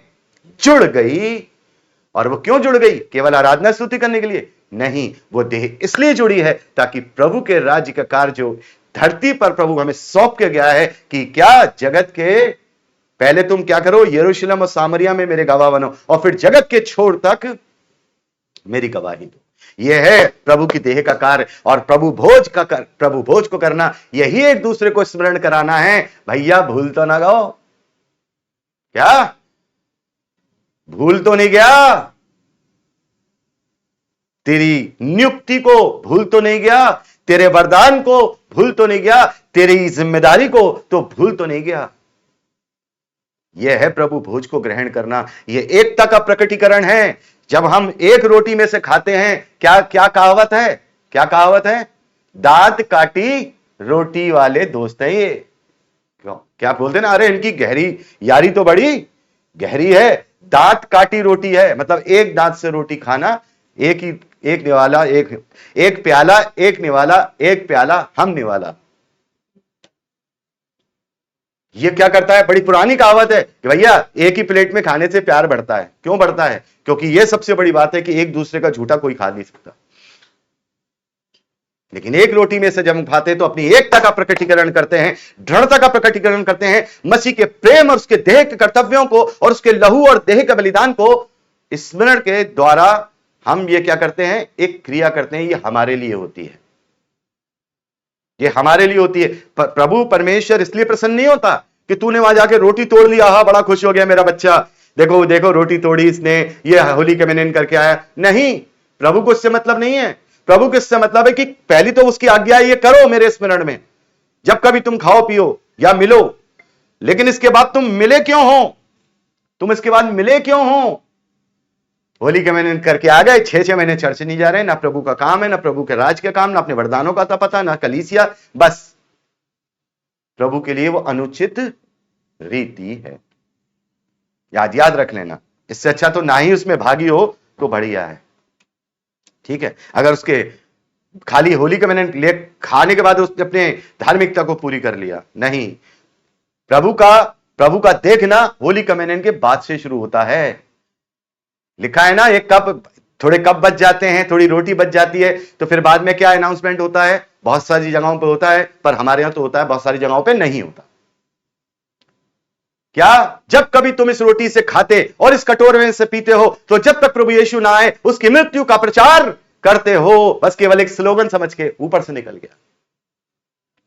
जुड़ गई। और वो क्यों जुड़ गई? केवल आराधना स्तुति करने के लिए नहीं, वो देह इसलिए जुड़ी है ताकि प्रभु के राज्य का कार्य जो धरती पर प्रभु हमें सौंप के गया है कि क्या, जगत के पहले तुम क्या करो, यरूशलेम और सामरिया में मेरे गवाह बनो और फिर जगत के छोर तक मेरी गवाही दो। यह है प्रभु की देह का कार्य। और प्रभु भोज को करना, यही एक दूसरे को स्मरण कराना है। भैया भूल तो ना गओ, क्या भूल तो नहीं गया, तेरी नियुक्ति को भूल तो नहीं गया, तेरे वरदान को भूल तो नहीं गया, तेरी जिम्मेदारी को तो भूल तो नहीं गया। यह है प्रभु भोज को ग्रहण करना। यह एकता का प्रकटीकरण है। जब हम एक रोटी में से खाते हैं, क्या कहावत है, दांत काटी रोटी वाले दोस्त हैं ये। क्यों, क्या बोलते ना, अरे इनकी गहरी यारी तो बड़ी गहरी है। दांत काटी रोटी है मतलब एक दांत से रोटी खाना, एक निवाला, एक प्याला, एक निवाला, एक प्याला हम निवाला। ये क्या करता है? बड़ी पुरानी कहावत है कि भैया एक ही प्लेट में खाने से प्यार बढ़ता है। क्यों बढ़ता है? क्योंकि यह सबसे बड़ी बात है कि एक दूसरे का झूठा कोई खा नहीं सकता। लेकिन एक रोटी में से जब हम खाते हैं तो अपनी एकता का प्रकटीकरण करते हैं, दृढ़ता का प्रकटीकरण करते हैं, मसीह के प्रेम और उसके देह के कर्तव्यों को और उसके लहू और देह के बलिदान को स्मरण के द्वारा हम ये क्या करते हैं? एक क्रिया करते हैं। ये हमारे लिए होती है, ये हमारे लिए होती है। प्रभु परमेश्वर इसलिए प्रसन्न नहीं होता कि तूने वहां जाके रोटी तोड़ लिया, हाँ बड़ा खुश हो गया मेरा बच्चा, देखो देखो रोटी तोड़ी इसने, ये होली के मिलन करके आया। नहीं, प्रभु को इससे मतलब नहीं है। प्रभु को इससे मतलब है कि पहली तो उसकी आज्ञा ये करो मेरे स्मरण में, जब कभी तुम खाओ पियो या मिलो। लेकिन इसके बाद तुम मिले क्यों हो? तुम इसके बाद मिले क्यों हो? होली के महीने करके आ गए, 6 महीने चर्च नहीं जा रहे, ना प्रभु का काम है, ना प्रभु के राज का काम, ना अपने वरदानों का पता, ना कलीसिया। बस प्रभु के लिए वो अनुचित रीति है। याद याद रख लेना। इससे अच्छा तो ना ही उसमें भागी हो तो बढ़िया है, ठीक है। अगर उसके खाली होली का मैंने ले खाने के बाद उसने अपने धार्मिकता को पूरी कर लिया, नहीं। प्रभु का देखना होली कम्युनियन के बाद से शुरू होता है। लिखा है ना, एक कप, थोड़े कप बच जाते हैं, थोड़ी रोटी बच जाती है, तो फिर बाद में क्या अनाउंसमेंट होता है? बहुत सारी जगहों पे होता है, पर हमारे यहां तो होता है, बहुत सारी जगहों पे नहीं होता। क्या? जब कभी तुम इस रोटी से खाते और इस कटोरे में से पीते हो, तो जब तक प्रभु यीशु ना आए उसकी मृत्यु का प्रचार करते हो। बस केवल एक स्लोगन समझ के ऊपर से निकल गया।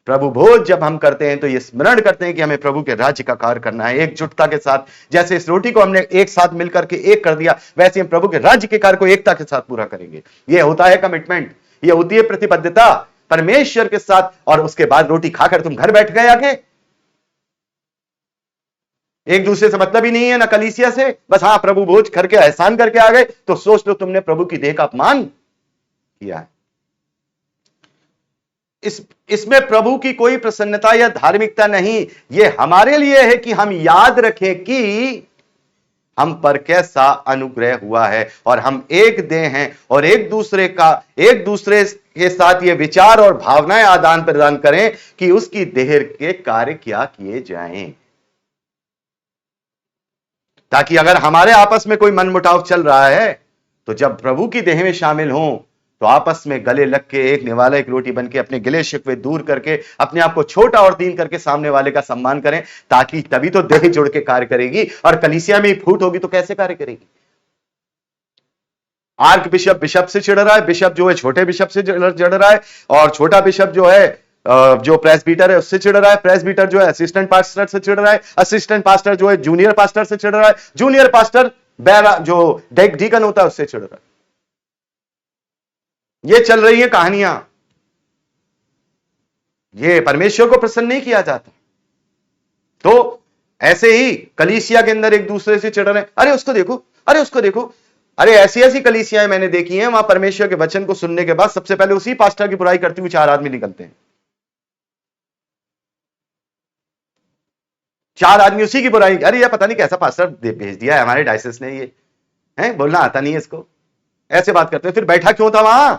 प्रभु भोज जब हम करते हैं तो ये स्मरण करते हैं कि हमें प्रभु के राज्य का कार्य करना है एकजुटता के साथ। जैसे इस रोटी को हमने एक साथ मिलकर के एक कर दिया, वैसे हम प्रभु के राज्य के कार्य को एकता के साथ पूरा करेंगे। ये होता है कमिटमेंट, ये होती है प्रतिबद्धता परमेश्वर के साथ। और उसके बाद रोटी खाकर तुम घर बैठ गए आके, एक दूसरे से मतलब ही नहीं है ना कलीसिया से, बस हाँ प्रभु भोज करके एहसान करके आ गए, तो सोच लो तुमने प्रभु की देह का अपमान किया है। इसमें प्रभु की कोई प्रसन्नता या धार्मिकता नहीं। ये हमारे लिए है कि हम याद रखें कि हम पर कैसा अनुग्रह हुआ है, और हम एक देह हैं, और एक दूसरे के साथ ये विचार और भावनाएं आदान प्रदान करें कि उसकी देह के कार्य क्या किए जाएं, ताकि अगर हमारे आपस में कोई मनमुटाव चल रहा है तो जब प्रभु की देह में शामिल हों तो आपस में गले लग के एक निवाला एक रोटी बन के अपने गिले शिकवे दूर करके अपने आप को छोटा और दीन करके सामने वाले का सम्मान करें, ताकि तभी तो देह जुड़ के कार्य करेगी। और कलीसिया में फूट होगी तो कैसे कार्य करेगी? आर्क बिशप से चिढ़ रहा है, बिशप जो है छोटे बिशप से चिढ़ रहा है, और छोटा बिशप जो है जो प्रेसबीटर है उससे चिढ़ रहा है, प्रेसबीटर जो है असिस्टेंट पास्टर से चिढ़ रहा है, असिस्टेंट पास्टर जो है जूनियर पास्टर से चिढ़ रहा है, जूनियर पास्टर जो डीकन होता है उससे चिढ़ रहा है। ये चल रही है कहानियां। ये परमेश्वर को प्रसन्न नहीं किया जाता। तो ऐसे ही कलीसिया के अंदर एक दूसरे से चिढ़ रहे हैं, अरे उसको देखो, अरे उसको देखो। अरे ऐसी ऐसी कलीसियाएं मैंने देखी हैं, वहां परमेश्वर के वचन को सुनने के बाद सबसे पहले उसी पास्टर की बुराई करते हुए 4 आदमी निकलते हैं। 4 आदमी उसी की बुराई, अरे ये पता नहीं कैसा पास्टर भेज दिया है हमारे डायसिस ने, ये है बोलना आता नहीं है इसको, ऐसे बात करते हैं। फिर बैठा क्यों था वहां?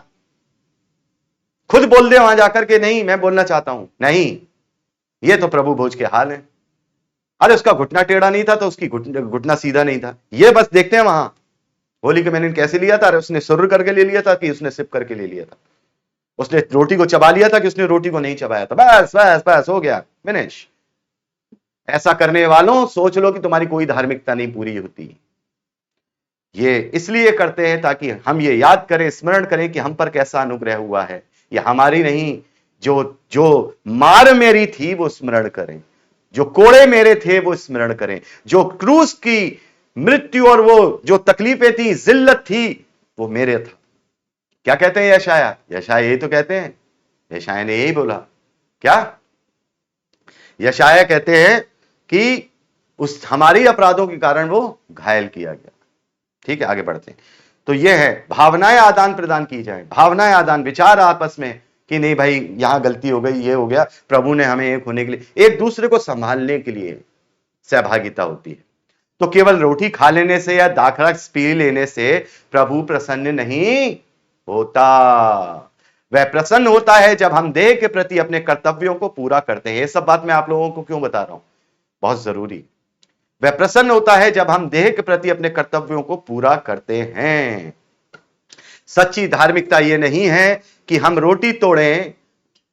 खुद बोल दे वहां जाकर के, नहीं मैं बोलना चाहता हूं। नहीं, ये तो प्रभु भोज के हाल है। अरे उसका घुटना टेढ़ा नहीं था तो उसकी घुटना सीधा नहीं था, ये बस देखते हैं वहां होली के मैंने कैसे लिया था। अरे उसने सुर करके ले लिया था कि उसने सिप करके ले लिया था, उसने रोटी को चबा लिया था कि उसने रोटी को नहीं चबाया था, बस बस बस हो गया, फिनिश। ऐसा करने वालों सोच लो कि तुम्हारी कोई धार्मिकता नहीं पूरी होती। ये इसलिए करते हैं ताकि हम ये याद करें, स्मरण करें कि हम पर कैसा अनुग्रह हुआ है। ये हमारी नहीं, जो मार मेरी थी वो स्मरण करें, जो कोड़े मेरे थे वो स्मरण करें, जो क्रूस की मृत्यु और वो जो तकलीफें थी, जिल्लत थी, वो मेरे था। क्या कहते हैं यशाया? यशाया यही तो कहते हैं, यशाया ने यही बोला। क्या यशाया कहते हैं कि उस हमारी अपराधों के कारण वो घायल किया गया। ठीक है, आगे बढ़ते हैं। तो ये है, भावनाएं आदान प्रदान की जाए, भावनाएं आदान, विचार आपस में कि नहीं भाई यहां गलती हो गई, ये हो गया, प्रभु ने हमें एक होने के लिए, एक दूसरे को संभालने के लिए सहभागिता होती है। तो केवल रोटी खा लेने से या दाखरस पी लेने से प्रभु प्रसन्न नहीं होता। वह प्रसन्न होता है जब हम देह के प्रति अपने कर्तव्यों को पूरा करते हैं। ये सब बात मैं आप लोगों को क्यों बता रहा हूं, बहुत जरूरी। वह प्रसन्न होता है जब हम देह के प्रति अपने कर्तव्यों को पूरा करते हैं। सच्ची धार्मिकता यह नहीं है कि हम रोटी तोड़ें,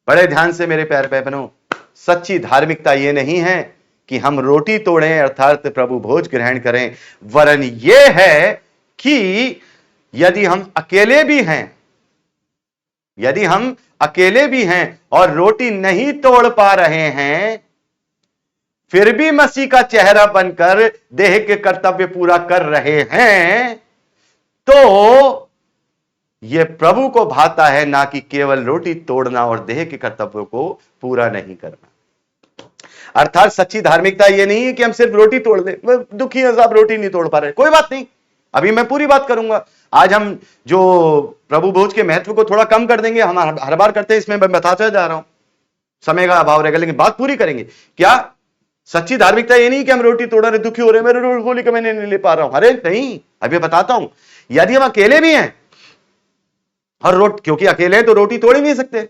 बड़े ध्यान से मेरे प्यारे बहनों, सच्ची धार्मिकता यह नहीं है कि हम रोटी तोड़ें अर्थात प्रभु भोज ग्रहण करें, वरन यह है कि यदि हम अकेले भी हैं और रोटी नहीं तोड़ पा रहे हैं, फिर भी मसीह का चेहरा बनकर देह के कर्तव्य पूरा कर रहे हैं, तो यह प्रभु को भाता है, ना कि केवल रोटी तोड़ना और देह के कर्तव्यों को पूरा नहीं करना। अर्थात सच्ची धार्मिकता यह नहीं है कि हम सिर्फ रोटी तोड़ दें। दुखी हैं साहब, रोटी नहीं तोड़ पा रहे, कोई बात नहीं, अभी मैं पूरी बात करूंगा। आज हम जो प्रभु भोज के महत्व को थोड़ा कम कर देंगे, हम हर बार करते हैं, इसमें मैं बताता जा रहा हूं, समय का अभाव रहेगा, लेकिन बात पूरी करेंगे। क्या सच्ची धार्मिकता ये नहीं कि हम रोटी तोड़ रहे, दुखी हो रहे, मेरे होली का मैंने नहीं ले पा रहा हूं। अरे नहीं, अभी बताता हूं। यदि हम अकेले भी हैं और क्योंकि अकेले हैं तो रोटी तोड़ ही नहीं सकते,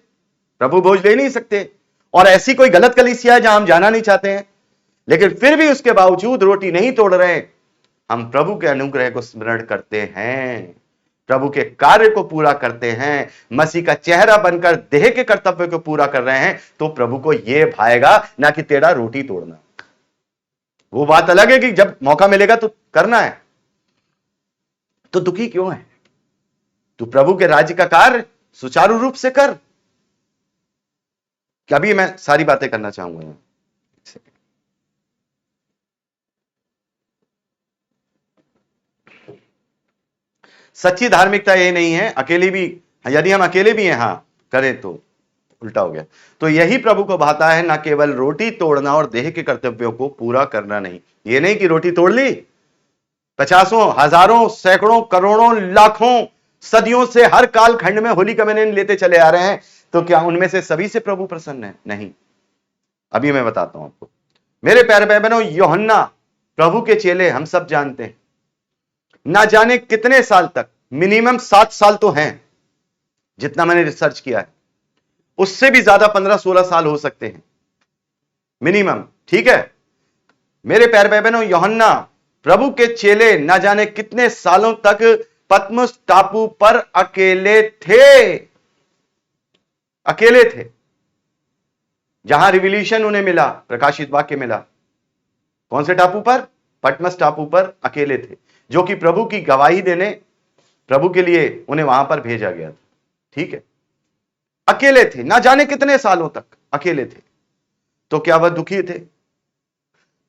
प्रभु भोज ले नहीं सकते, और ऐसी कोई गलत कलीसिया है जहां हम जाना नहीं चाहते हैं, लेकिन फिर भी उसके बावजूद रोटी नहीं तोड़ रहे, हम प्रभु के अनुग्रह को स्मरण करते हैं, प्रभु के कार्य को पूरा करते हैं, मसीह का चेहरा बनकर देह के कर्तव्य को पूरा कर रहे हैं, तो प्रभु को यह भाएगा ना कि तेरा रोटी तोड़ना। वो बात अलग है कि जब मौका मिलेगा तो करना है। तो दुखी क्यों है? तू प्रभु के राज्य का कार्य सुचारू रूप से कर। अभी मैं सारी बातें करना चाहूंगा। सच्ची धार्मिकता ये नहीं है अकेले भी, यदि हम अकेले भी हैं हां करें तो उल्टा हो गया। तो यही प्रभु को भाता है, ना केवल रोटी तोड़ना और देह के कर्तव्यों को पूरा करना नहीं। ये नहीं कि रोटी तोड़ ली, पचासों, हजारों, सैकड़ों, करोड़ों, लाखों, सदियों से हर काल खंड में होली कम्युनियन लेते चले आ रहे हैं, तो क्या उनमें से सभी से प्रभु प्रसन्न है? नहीं। अभी मैं बताता हूं आपको। मेरे प्यारे भाई बहनों, यूहन्ना प्रभु के चेले हम सब जानते हैं, ना जाने कितने साल तक, मिनिमम 7 साल तो हैं जितना मैंने रिसर्च किया है, उससे भी ज्यादा 15-16 साल हो सकते हैं मिनिमम, ठीक है। मेरे प्यारे भाई बहनों, यूहन्ना प्रभु के चेले ना जाने कितने सालों तक पतमस टापू पर अकेले थे, अकेले थे, जहां रिविलेशन उन्हें मिला, प्रकाशित वाक्य मिला। कौन से टापू पर? पतमस टापू पर अकेले थे, जो कि प्रभु की गवाही देने, प्रभु के लिए उन्हें वहां पर भेजा गया था, ठीक है। अकेले थे, ना जाने कितने सालों तक अकेले थे। तो क्या वह दुखी थे?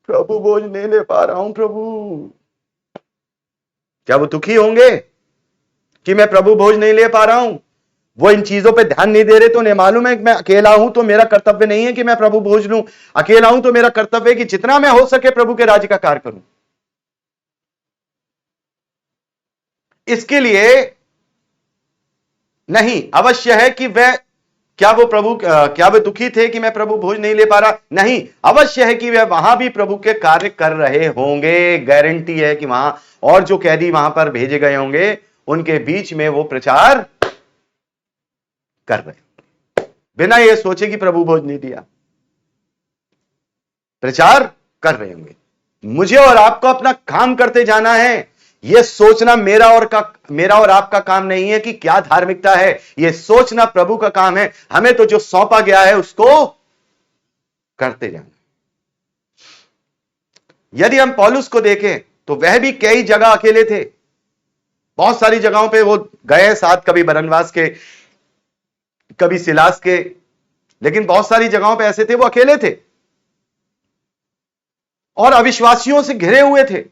प्रभु बोझ नहीं ले पा रहा हूं प्रभु। क्या वो दुखी होंगे कि मैं प्रभु भोज नहीं ले पा रहा हूं? वो इन चीजों पे ध्यान नहीं दे रहे, तो उन्हें मालूम है कि मैं अकेला हूं, तो मेरा कर्तव्य नहीं है कि मैं प्रभु भोज लूं। अकेला हूं तो मेरा कर्तव्य है कि जितना मैं हो सके प्रभु के राज्य का कार्य करूं। इसके लिए नहीं अवश्य है कि क्या वे दुखी थे कि मैं प्रभु भोज नहीं ले पा रहा? नहीं, अवश्य है कि वे वहां भी प्रभु के कार्य कर रहे होंगे। गारंटी है कि वहां और जो कैदी वहां पर भेजे गए होंगे, उनके बीच में वो प्रचार कर रहे, बिना ये सोचे कि प्रभु भोज नहीं दिया, प्रचार कर रहे होंगे। मुझे और आपको अपना काम करते जाना है। यह सोचना मेरा और आपका काम नहीं है कि क्या धार्मिकता है, यह सोचना प्रभु का काम है। हमें तो जो सौंपा गया है उसको करते जाना। यदि हम पौलुस को देखें तो वह भी कई जगह अकेले थे, बहुत सारी जगहों पे वो गए साथ, कभी बरनबास के, कभी सिलास के, लेकिन बहुत सारी जगहों पे ऐसे थे वो अकेले थे और अविश्वासियों से घिरे हुए थे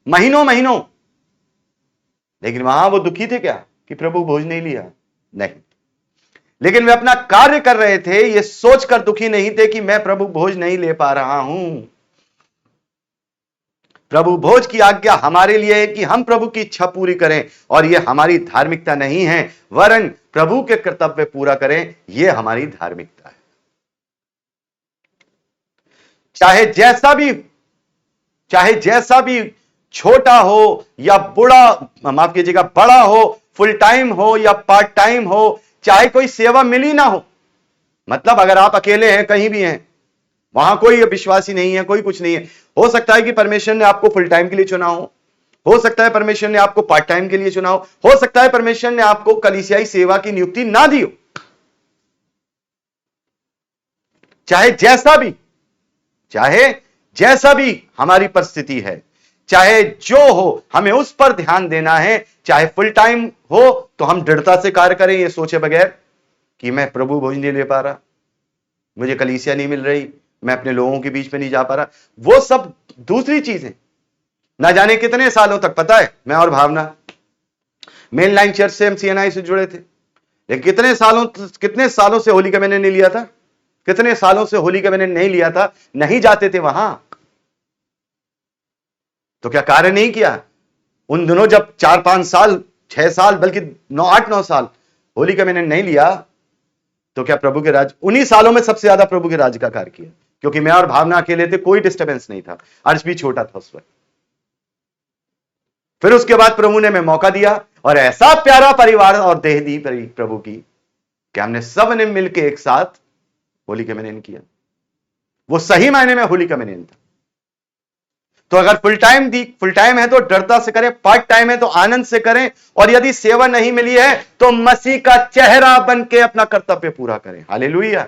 महीनों महीनों। लेकिन वहां वो दुखी थे क्या कि प्रभु भोज नहीं लिया? नहीं, लेकिन वे अपना कार्य कर रहे थे, ये सोचकर दुखी नहीं थे कि मैं प्रभु भोज नहीं ले पा रहा हूं। प्रभु भोज की आज्ञा हमारे लिए है कि हम प्रभु की इच्छा पूरी करें, और यह हमारी धार्मिकता नहीं है, वरन प्रभु के कर्तव्य पूरा करें, यह हमारी धार्मिकता है। चाहे जैसा भी छोटा हो या माफ कीजिएगा बड़ा हो, फुल टाइम हो या पार्ट टाइम हो, चाहे कोई सेवा मिली ना हो, मतलब अगर आप अकेले हैं, कहीं भी हैं, वहां कोई विश्वासी नहीं है, कोई कुछ नहीं है, हो सकता है कि परमेश्वर ने आपको फुल टाइम के लिए चुना हो सकता है परमेश्वर ने आपको पार्ट टाइम के लिए चुना हो सकता है परमेश्वर ने आपको कलीसियाई सेवा की नियुक्ति ना दी हो। चाहे जैसा भी हमारी परिस्थिति है, चाहे जो हो, हमें उस पर ध्यान देना है। चाहे फुल टाइम हो तो हम दृढ़ता से कार्य करें, ये सोचे बगैर कि मैं प्रभु भोज नहीं ले पा रहा, मुझे कलीसिया नहीं मिल रही, मैं अपने लोगों के बीच में नहीं जा पा रहा, वो सब दूसरी चीज है। ना जाने कितने सालों तक, पता है, मैं और भावना मेन लाइन चर्च से, हम CNI से जुड़े थे, लेकिन कितने सालों से होली कम्युनियन नहीं लिया था, कितने सालों से होली कम्युनियन नहीं लिया था, नहीं जाते थे वहां। तो क्या कार्य नहीं किया उन दिनों, जब 4-5 साल, 6 साल, बल्कि 8-9 साल होली कम्युनियन नहीं लिया, तो क्या प्रभु के राज्य, उन्हीं सालों में सबसे ज्यादा प्रभु के राज्य का कार्य किया। क्योंकि मैं और भावना अकेले थे, कोई डिस्टर्बेंस नहीं था, अर्श भी छोटा था उस वक्त। फिर उसके बाद प्रभु ने मैं मौका दिया और ऐसा प्यारा परिवार और देह दी प्रभु की कि हमने सब ने मिलकर एक साथ होली कम्युनियन किया। वो सही मायने में होली कम्युनियन था। तो अगर फुल टाइम है तो दृढ़ता से करें, पार्ट टाइम है तो आनंद से करें, और यदि सेवा नहीं मिली है तो मसीह का चेहरा बन के अपना कर्तव्य पूरा करें। हालेलुया।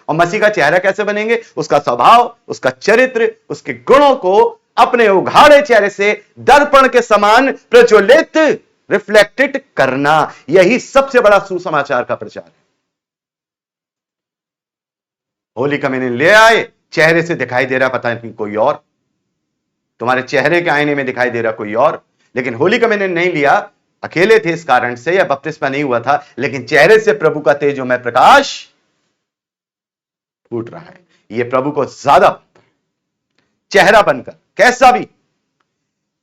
और मसीह का चेहरा कैसे बनेंगे? उसका स्वभाव, उसका चरित्र, उसके गुणों को अपने उघाड़े चेहरे से दर्पण के समान प्रज्वलित, रिफ्लेक्टेड करना। यही सबसे बड़ा सुसमाचार का प्रचार है। होली कम्युनियन ले आए, चेहरे से दिखाई दे रहा पता नहीं कोई और, तुम्हारे चेहरे के आईने में दिखाई दे रहा कोई और, लेकिन होली कम्युनियन नहीं लिया, अकेले थे इस कारण से, या बपतिस्मा नहीं हुआ था, लेकिन चेहरे से प्रभु का तेजोमय प्रकाश फूट रहा है। यह प्रभु को ज्यादा चेहरा बनकर, कैसा भी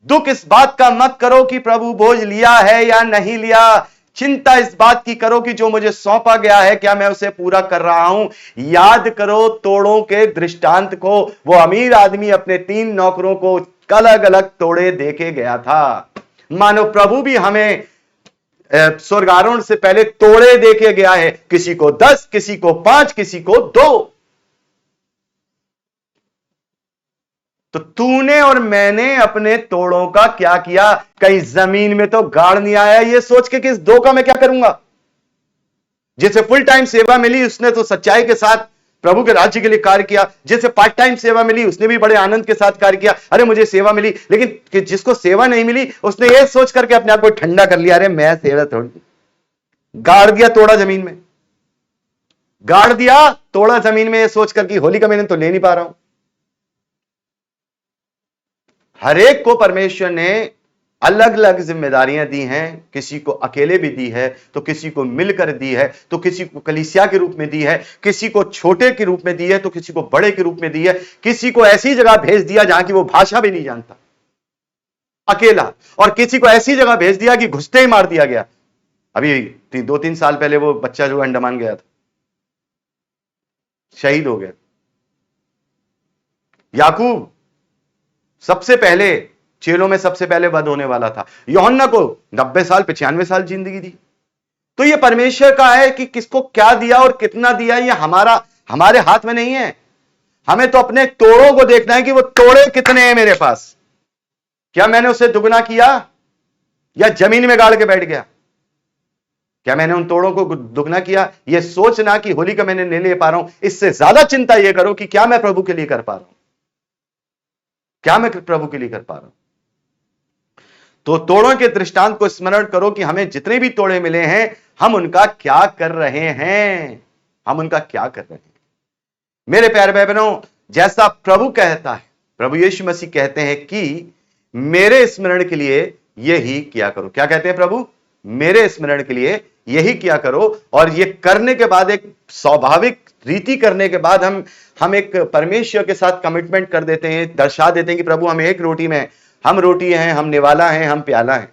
दुख इस बात का मत करो कि प्रभु बोझ लिया है या नहीं लिया, चिंता इस बात की करो कि जो मुझे सौंपा गया है क्या मैं उसे पूरा कर रहा हूं। याद करो तोड़ों के दृष्टांत को। वो अमीर आदमी अपने 3 नौकरों को अलग अलग तोड़े देके गया था। मानो प्रभु भी हमें स्वर्गारोहण से पहले तोड़े देके गया है, किसी को 10, किसी को 5, किसी को 2। तो तूने और मैंने अपने तोड़ों का क्या किया? कहीं जमीन में तो गाड़ नहीं आया ये सोच के कि इस 2 का मैं क्या करूंगा। जिसे फुल टाइम सेवा मिली उसने तो सच्चाई के साथ प्रभु के राज्य के लिए कार्य किया, जिसे पार्ट टाइम सेवा मिली उसने भी बड़े आनंद के साथ कार्य किया, अरे मुझे सेवा मिली। लेकिन जिसको सेवा नहीं मिली उसने ये सोच करके अपने आप को ठंडा कर लिया, अरे मैं सेवा थोड़ी, गाड़ दिया तोड़ा जमीन में, गाड़ दिया तोड़ा जमीन में, ये सोच करके होली का मैंने तो ले नहीं पा रहा हूं। हर एक को परमेश्वर ने अलग अलग जिम्मेदारियां दी हैं, किसी को अकेले भी दी है, तो किसी को मिलकर दी है, तो किसी को कलीसिया के रूप में दी है, किसी को छोटे के रूप में दी है, तो किसी को बड़े के रूप में दी है, किसी को ऐसी जगह भेज दिया जहां की वो भाषा भी नहीं जानता अकेला, और किसी को ऐसी जगह भेज दिया कि घुसते ही मार दिया गया। अभी 2-3 साल पहले वो बच्चा जो अंडमान गया था, शहीद हो गया। याकूब सबसे पहले चेलों में सबसे पहले वध होने वाला था। यूहन्ना को 90 साल 95 साल जिंदगी दी। तो ये परमेश्वर का है कि किसको क्या दिया और कितना दिया, ये हमारे हाथ में नहीं है। हमें तो अपने तोड़ों को देखना है कि वो तोड़े कितने हैं मेरे पास। क्या मैंने उसे दुगना किया या जमीन में गाड़ के बैठ गया? क्या मैंने उन तोड़ों को दुगना किया? यह सोचना कि होली का मैंने नहीं ले पा रहा हूं, इससे ज्यादा चिंता यह करो कि क्या मैं प्रभु के लिए कर पा रहा हूं, क्या मैं प्रभु के लिए कर पा रहा हूं। तो तोड़ों के दृष्टांत को स्मरण करो कि हमें जितने भी तोड़े मिले हैं हम उनका क्या कर रहे हैं, हम उनका क्या कर रहे हैं। मेरे प्यारे भाई बहनों, जैसा प्रभु कहता है, प्रभु यीशु मसीह कहते हैं कि मेरे स्मरण के लिए यही किया करो। क्या कहते हैं प्रभु? मेरे स्मरण के लिए यही किया करो। और ये करने के बाद, एक स्वाभाविक रीति करने के बाद हम एक परमेश्वर के साथ कमिटमेंट कर देते हैं, दर्शा देते हैं कि प्रभु हम एक रोटी में, हम रोटी हैं, हम निवाला हैं, हम प्याला हैं।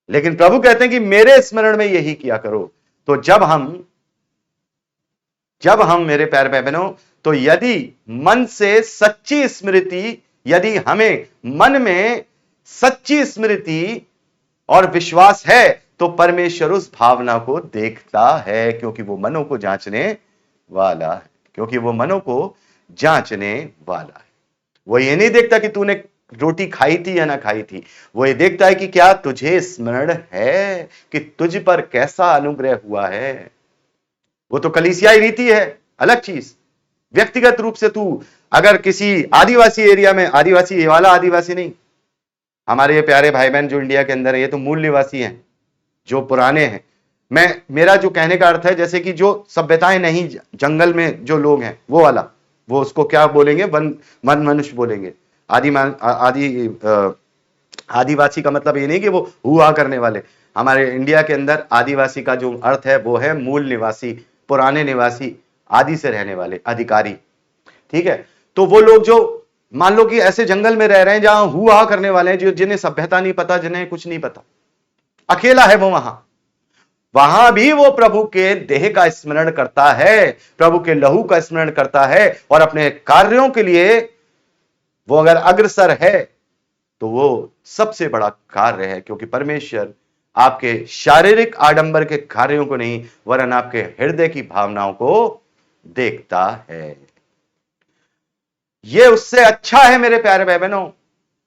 लेकिन प्रभु कहते हैं कि मेरे स्मरण में यही किया करो। तो जब हम मेरे प्यारे भाई बहनों, तो यदि मन से सच्ची स्मृति, यदि हमें मन में सच्ची स्मृति और विश्वास है, तो परमेश्वर उस भावना को देखता है, क्योंकि वो मनों को जांचने वाला है, क्योंकि वो मनों को जांचने वाला है। वो ये नहीं देखता कि तूने रोटी खाई थी या ना खाई थी, वो ये देखता है कि क्या तुझे स्मरण है कि तुझ पर कैसा अनुग्रह हुआ है। वो तो कलीसियाई रीति है, अलग चीज। व्यक्तिगत रूप से तू अगर किसी आदिवासी एरिया में, आदिवासी ये वाला आदिवासी नहीं, हमारे ये प्यारे भाई बहन जो इंडिया के अंदर है, ये तो मूल निवासी हैं, जो पुराने हैं। मेरा जो कहने का अर्थ है, जैसे कि जो सभ्यताएं नहीं, जंगल में जो लोग हैं वो वाला, वो उसको क्या बोलेंगे? वन मनुष्य बोलेंगे। आदिवासी का मतलब ये नहीं कि वो हुआ करने वाले। हमारे इंडिया के अंदर आदिवासी का जो अर्थ है वो है मूल निवासी, पुराने निवासी, आदि से रहने वाले, अधिकारी। ठीक है, तो वो लोग जो मान लो कि ऐसे जंगल में रह रहे हैं जहां हुआ करने वाले हैं, जिन्हें सभ्यता नहीं पता, जिन्हें कुछ नहीं पता, अकेला है वो वहां। वहां भी वो प्रभु के देह का स्मरण करता है, प्रभु के लहू का स्मरण करता है, और अपने कार्यों के लिए वो अगर अग्रसर है तो वो सबसे बड़ा कार्य है, क्योंकि परमेश्वर आपके शारीरिक आडंबर के कार्यों को नहीं, वरन आपके हृदय की भावनाओं को देखता है। ये उससे अच्छा है मेरे प्यारे भाई बहनों,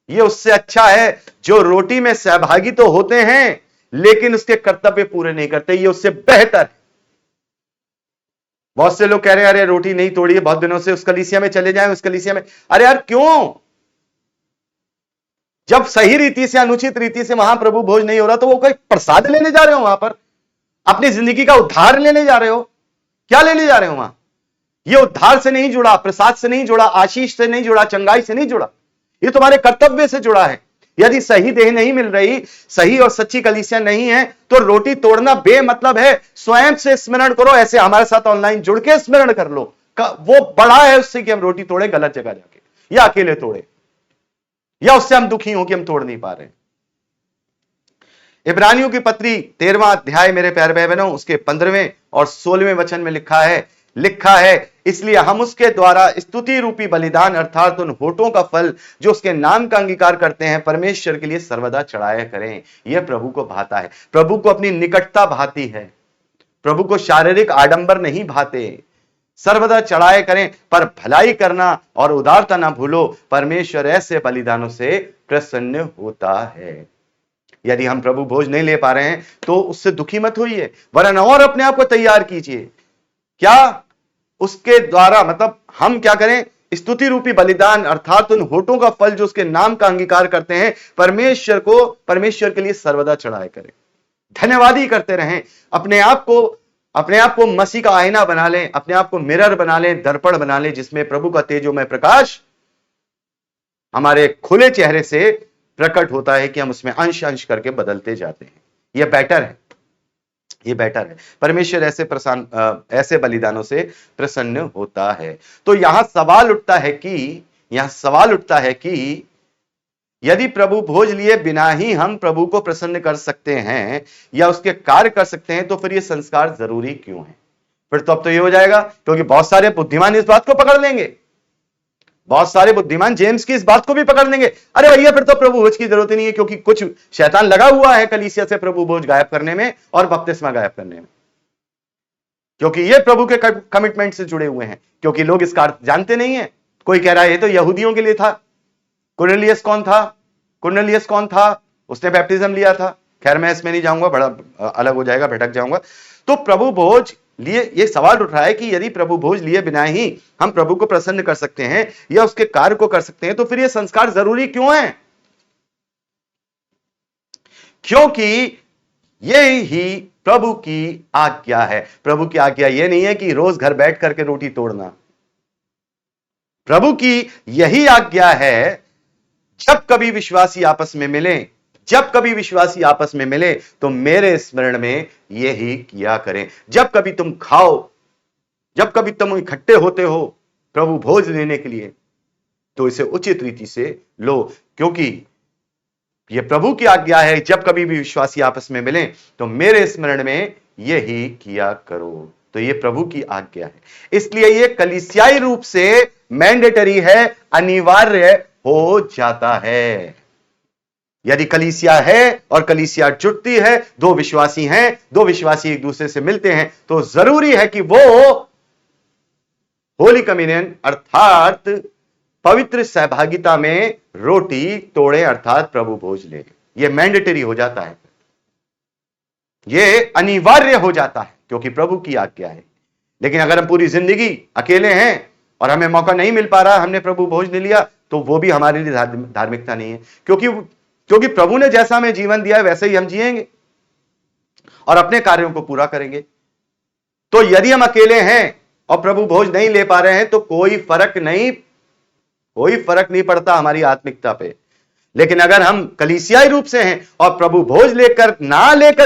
ये उससे अच्छा है जो रोटी में सहभागी तो होते हैं लेकिन उसके कर्तव्य पूरे नहीं करते। ये उससे बेहतर है। बहुत से लोग कह रहे हैं अरे रोटी नहीं तोड़ी है बहुत दिनों से, उस कलीसिया में चले जाएं, उस कलीसिया में। अरे यार क्यों? जब सही रीति से, अनुचित रीति से वहां प्रभु भोज नहीं हो रहा तो वो कोई प्रसाद लेने जा रहे हो वहां पर? अपनी जिंदगी का उद्धार लेने जा रहे हो? क्या लेने जा रहे हो वहां? ये उद्धार से नहीं जुड़ा, प्रसाद से नहीं जुड़ा, आशीष से नहीं जुड़ा, चंगाई से नहीं जुड़ा, ये तुम्हारे कर्तव्य से जुड़ा है। यदि सही देह नहीं मिल रही, सही और सच्ची कलीसिया नहीं है, तो रोटी तोड़ना बेमतलब है। स्वयं से स्मरण करो, ऐसे हमारे साथ ऑनलाइन जुड़ के स्मरण कर लो। वो बड़ा है उससे कि हम रोटी तोड़े गलत जगह जाके, या अकेले तोड़े, या उससे हम दुखी हो कि हम तोड़ नहीं पा रहे। इब्रानियों की पत्री 13वां अध्याय मेरे प्यारे भाई बहनों, उसके 15वें और 16वें वचन में लिखा है इसलिए हम उसके द्वारा स्तुति रूपी बलिदान अर्थात उन होठों का फल जो उसके नाम का अंगीकार करते हैं परमेश्वर के लिए सर्वदा चढ़ाया करें। यह प्रभु को भाता है। प्रभु को अपनी निकटता भाती है, प्रभु को शारीरिक आडंबर नहीं भाते। सर्वदा चढ़ाए करें, पर भलाई करना और उदारता ना भूलो, परमेश्वर ऐसे बलिदानों से प्रसन्न होता है। यदि हम प्रभु भोज नहीं ले पा रहे हैं तो उससे दुखी मत होइए, वरन और अपने आप को तैयार कीजिए। क्या? उसके द्वारा मतलब हम क्या करें? स्तुति रूपी बलिदान अर्थात उन होठों का फल जो उसके नाम का अंगीकार करते हैं परमेश्वर के लिए सर्वदा चढ़ाए करें। धन्यवादी करते रहें। अपने आप को मसीह का आईना बना लें, अपने आप को मिरर बना लें, दर्पण बना लें, जिसमें प्रभु का तेजोमय प्रकाश हमारे खुले चेहरे से प्रकट होता है कि हम उसमें अंश अंश करके बदलते जाते हैं। यह बेटर है, ये बेटर है। परमेश्वर ऐसे बलिदानों से प्रसन्न होता है। तो यहां सवाल उठता है कि यदि प्रभु भोज लिए बिना ही हम प्रभु को प्रसन्न कर सकते हैं या उसके कार्य कर सकते हैं, तो फिर ये संस्कार जरूरी क्यों है? फिर तो अब तो ये हो जाएगा, क्योंकि बहुत सारे बुद्धिमान इस बात को पकड़ लेंगे, बहुत सारे बुद्धिमान जेम्स की इस बात को भी पकड़ लेंगे। अरे भैया फिर तो प्रभु भोज की जरूरत ही नहीं है, क्योंकि कुछ शैतान लगा हुआ है कलीसिया से प्रभु भोज गायब करने में और बपतिस्मा गायब करने में, क्योंकि ये प्रभु के कमिटमेंट से जुड़े हुए हैं। क्योंकि लोग इसका अर्थ जानते नहीं है। कोई कह रहा है ये तो यहूदियों के लिए था। कुरनेलियस कौन था? उसने बैप्टिज्म लिया था। खैर मैं इसमें नहीं जाऊंगा, बड़ा अलग हो जाएगा, भटक जाऊंगा। तो प्रभु भोज लिए ये सवाल उठ रहा है कि यदि प्रभु भोज लिए बिना ही हम प्रभु को प्रसन्न कर सकते हैं या उसके कार्य को कर सकते हैं, तो फिर ये संस्कार जरूरी क्यों है? क्योंकि ये ही प्रभु की आज्ञा है। प्रभु की आज्ञा ये नहीं है कि रोज घर बैठ करके रोटी तोड़ना। प्रभु की यही आज्ञा है, जब कभी विश्वासी आपस में मिले तो मेरे स्मरण में यही किया करें। जब कभी तुम खाओ, जब कभी तुम इकट्ठे होते हो प्रभु भोज लेने के लिए, तो इसे उचित रीति से लो, क्योंकि यह प्रभु की आज्ञा है। जब कभी भी विश्वासी आपस में मिले तो मेरे स्मरण में यही किया करो। तो यह प्रभु की आज्ञा है, इसलिए यह कलीसियाई रूप से मैंडेटरी है, अनिवार्य हो जाता है। यदि कलीसिया है और कलीसिया जुटती है, दो विश्वासी एक दूसरे से मिलते हैं, तो जरूरी है कि वो होली कम्युनियन अर्थात पवित्र सहभागिता में रोटी तोड़े अर्थात प्रभु भोज ले। यह मैंडेटरी हो जाता है, यह अनिवार्य हो जाता है, क्योंकि प्रभु की आज्ञा है। लेकिन अगर हम पूरी जिंदगी अकेले हैं और हमें मौका नहीं मिल पा रहा, हमने प्रभु भोज नहीं लिया, तो वो भी हमारे लिए धार्मिकता नहीं है। क्योंकि प्रभु ने जैसा हमें जीवन दिया है वैसे ही हम जिएंगे और अपने कार्यों को पूरा करेंगे। तो यदि हम अकेले हैं और प्रभु भोज नहीं ले पा रहे हैं, तो कोई फर्क नहीं पड़ता हमारी आत्मिकता पे। लेकिन अगर हम कलीसियाई रूप से हैं और प्रभु भोज लेकर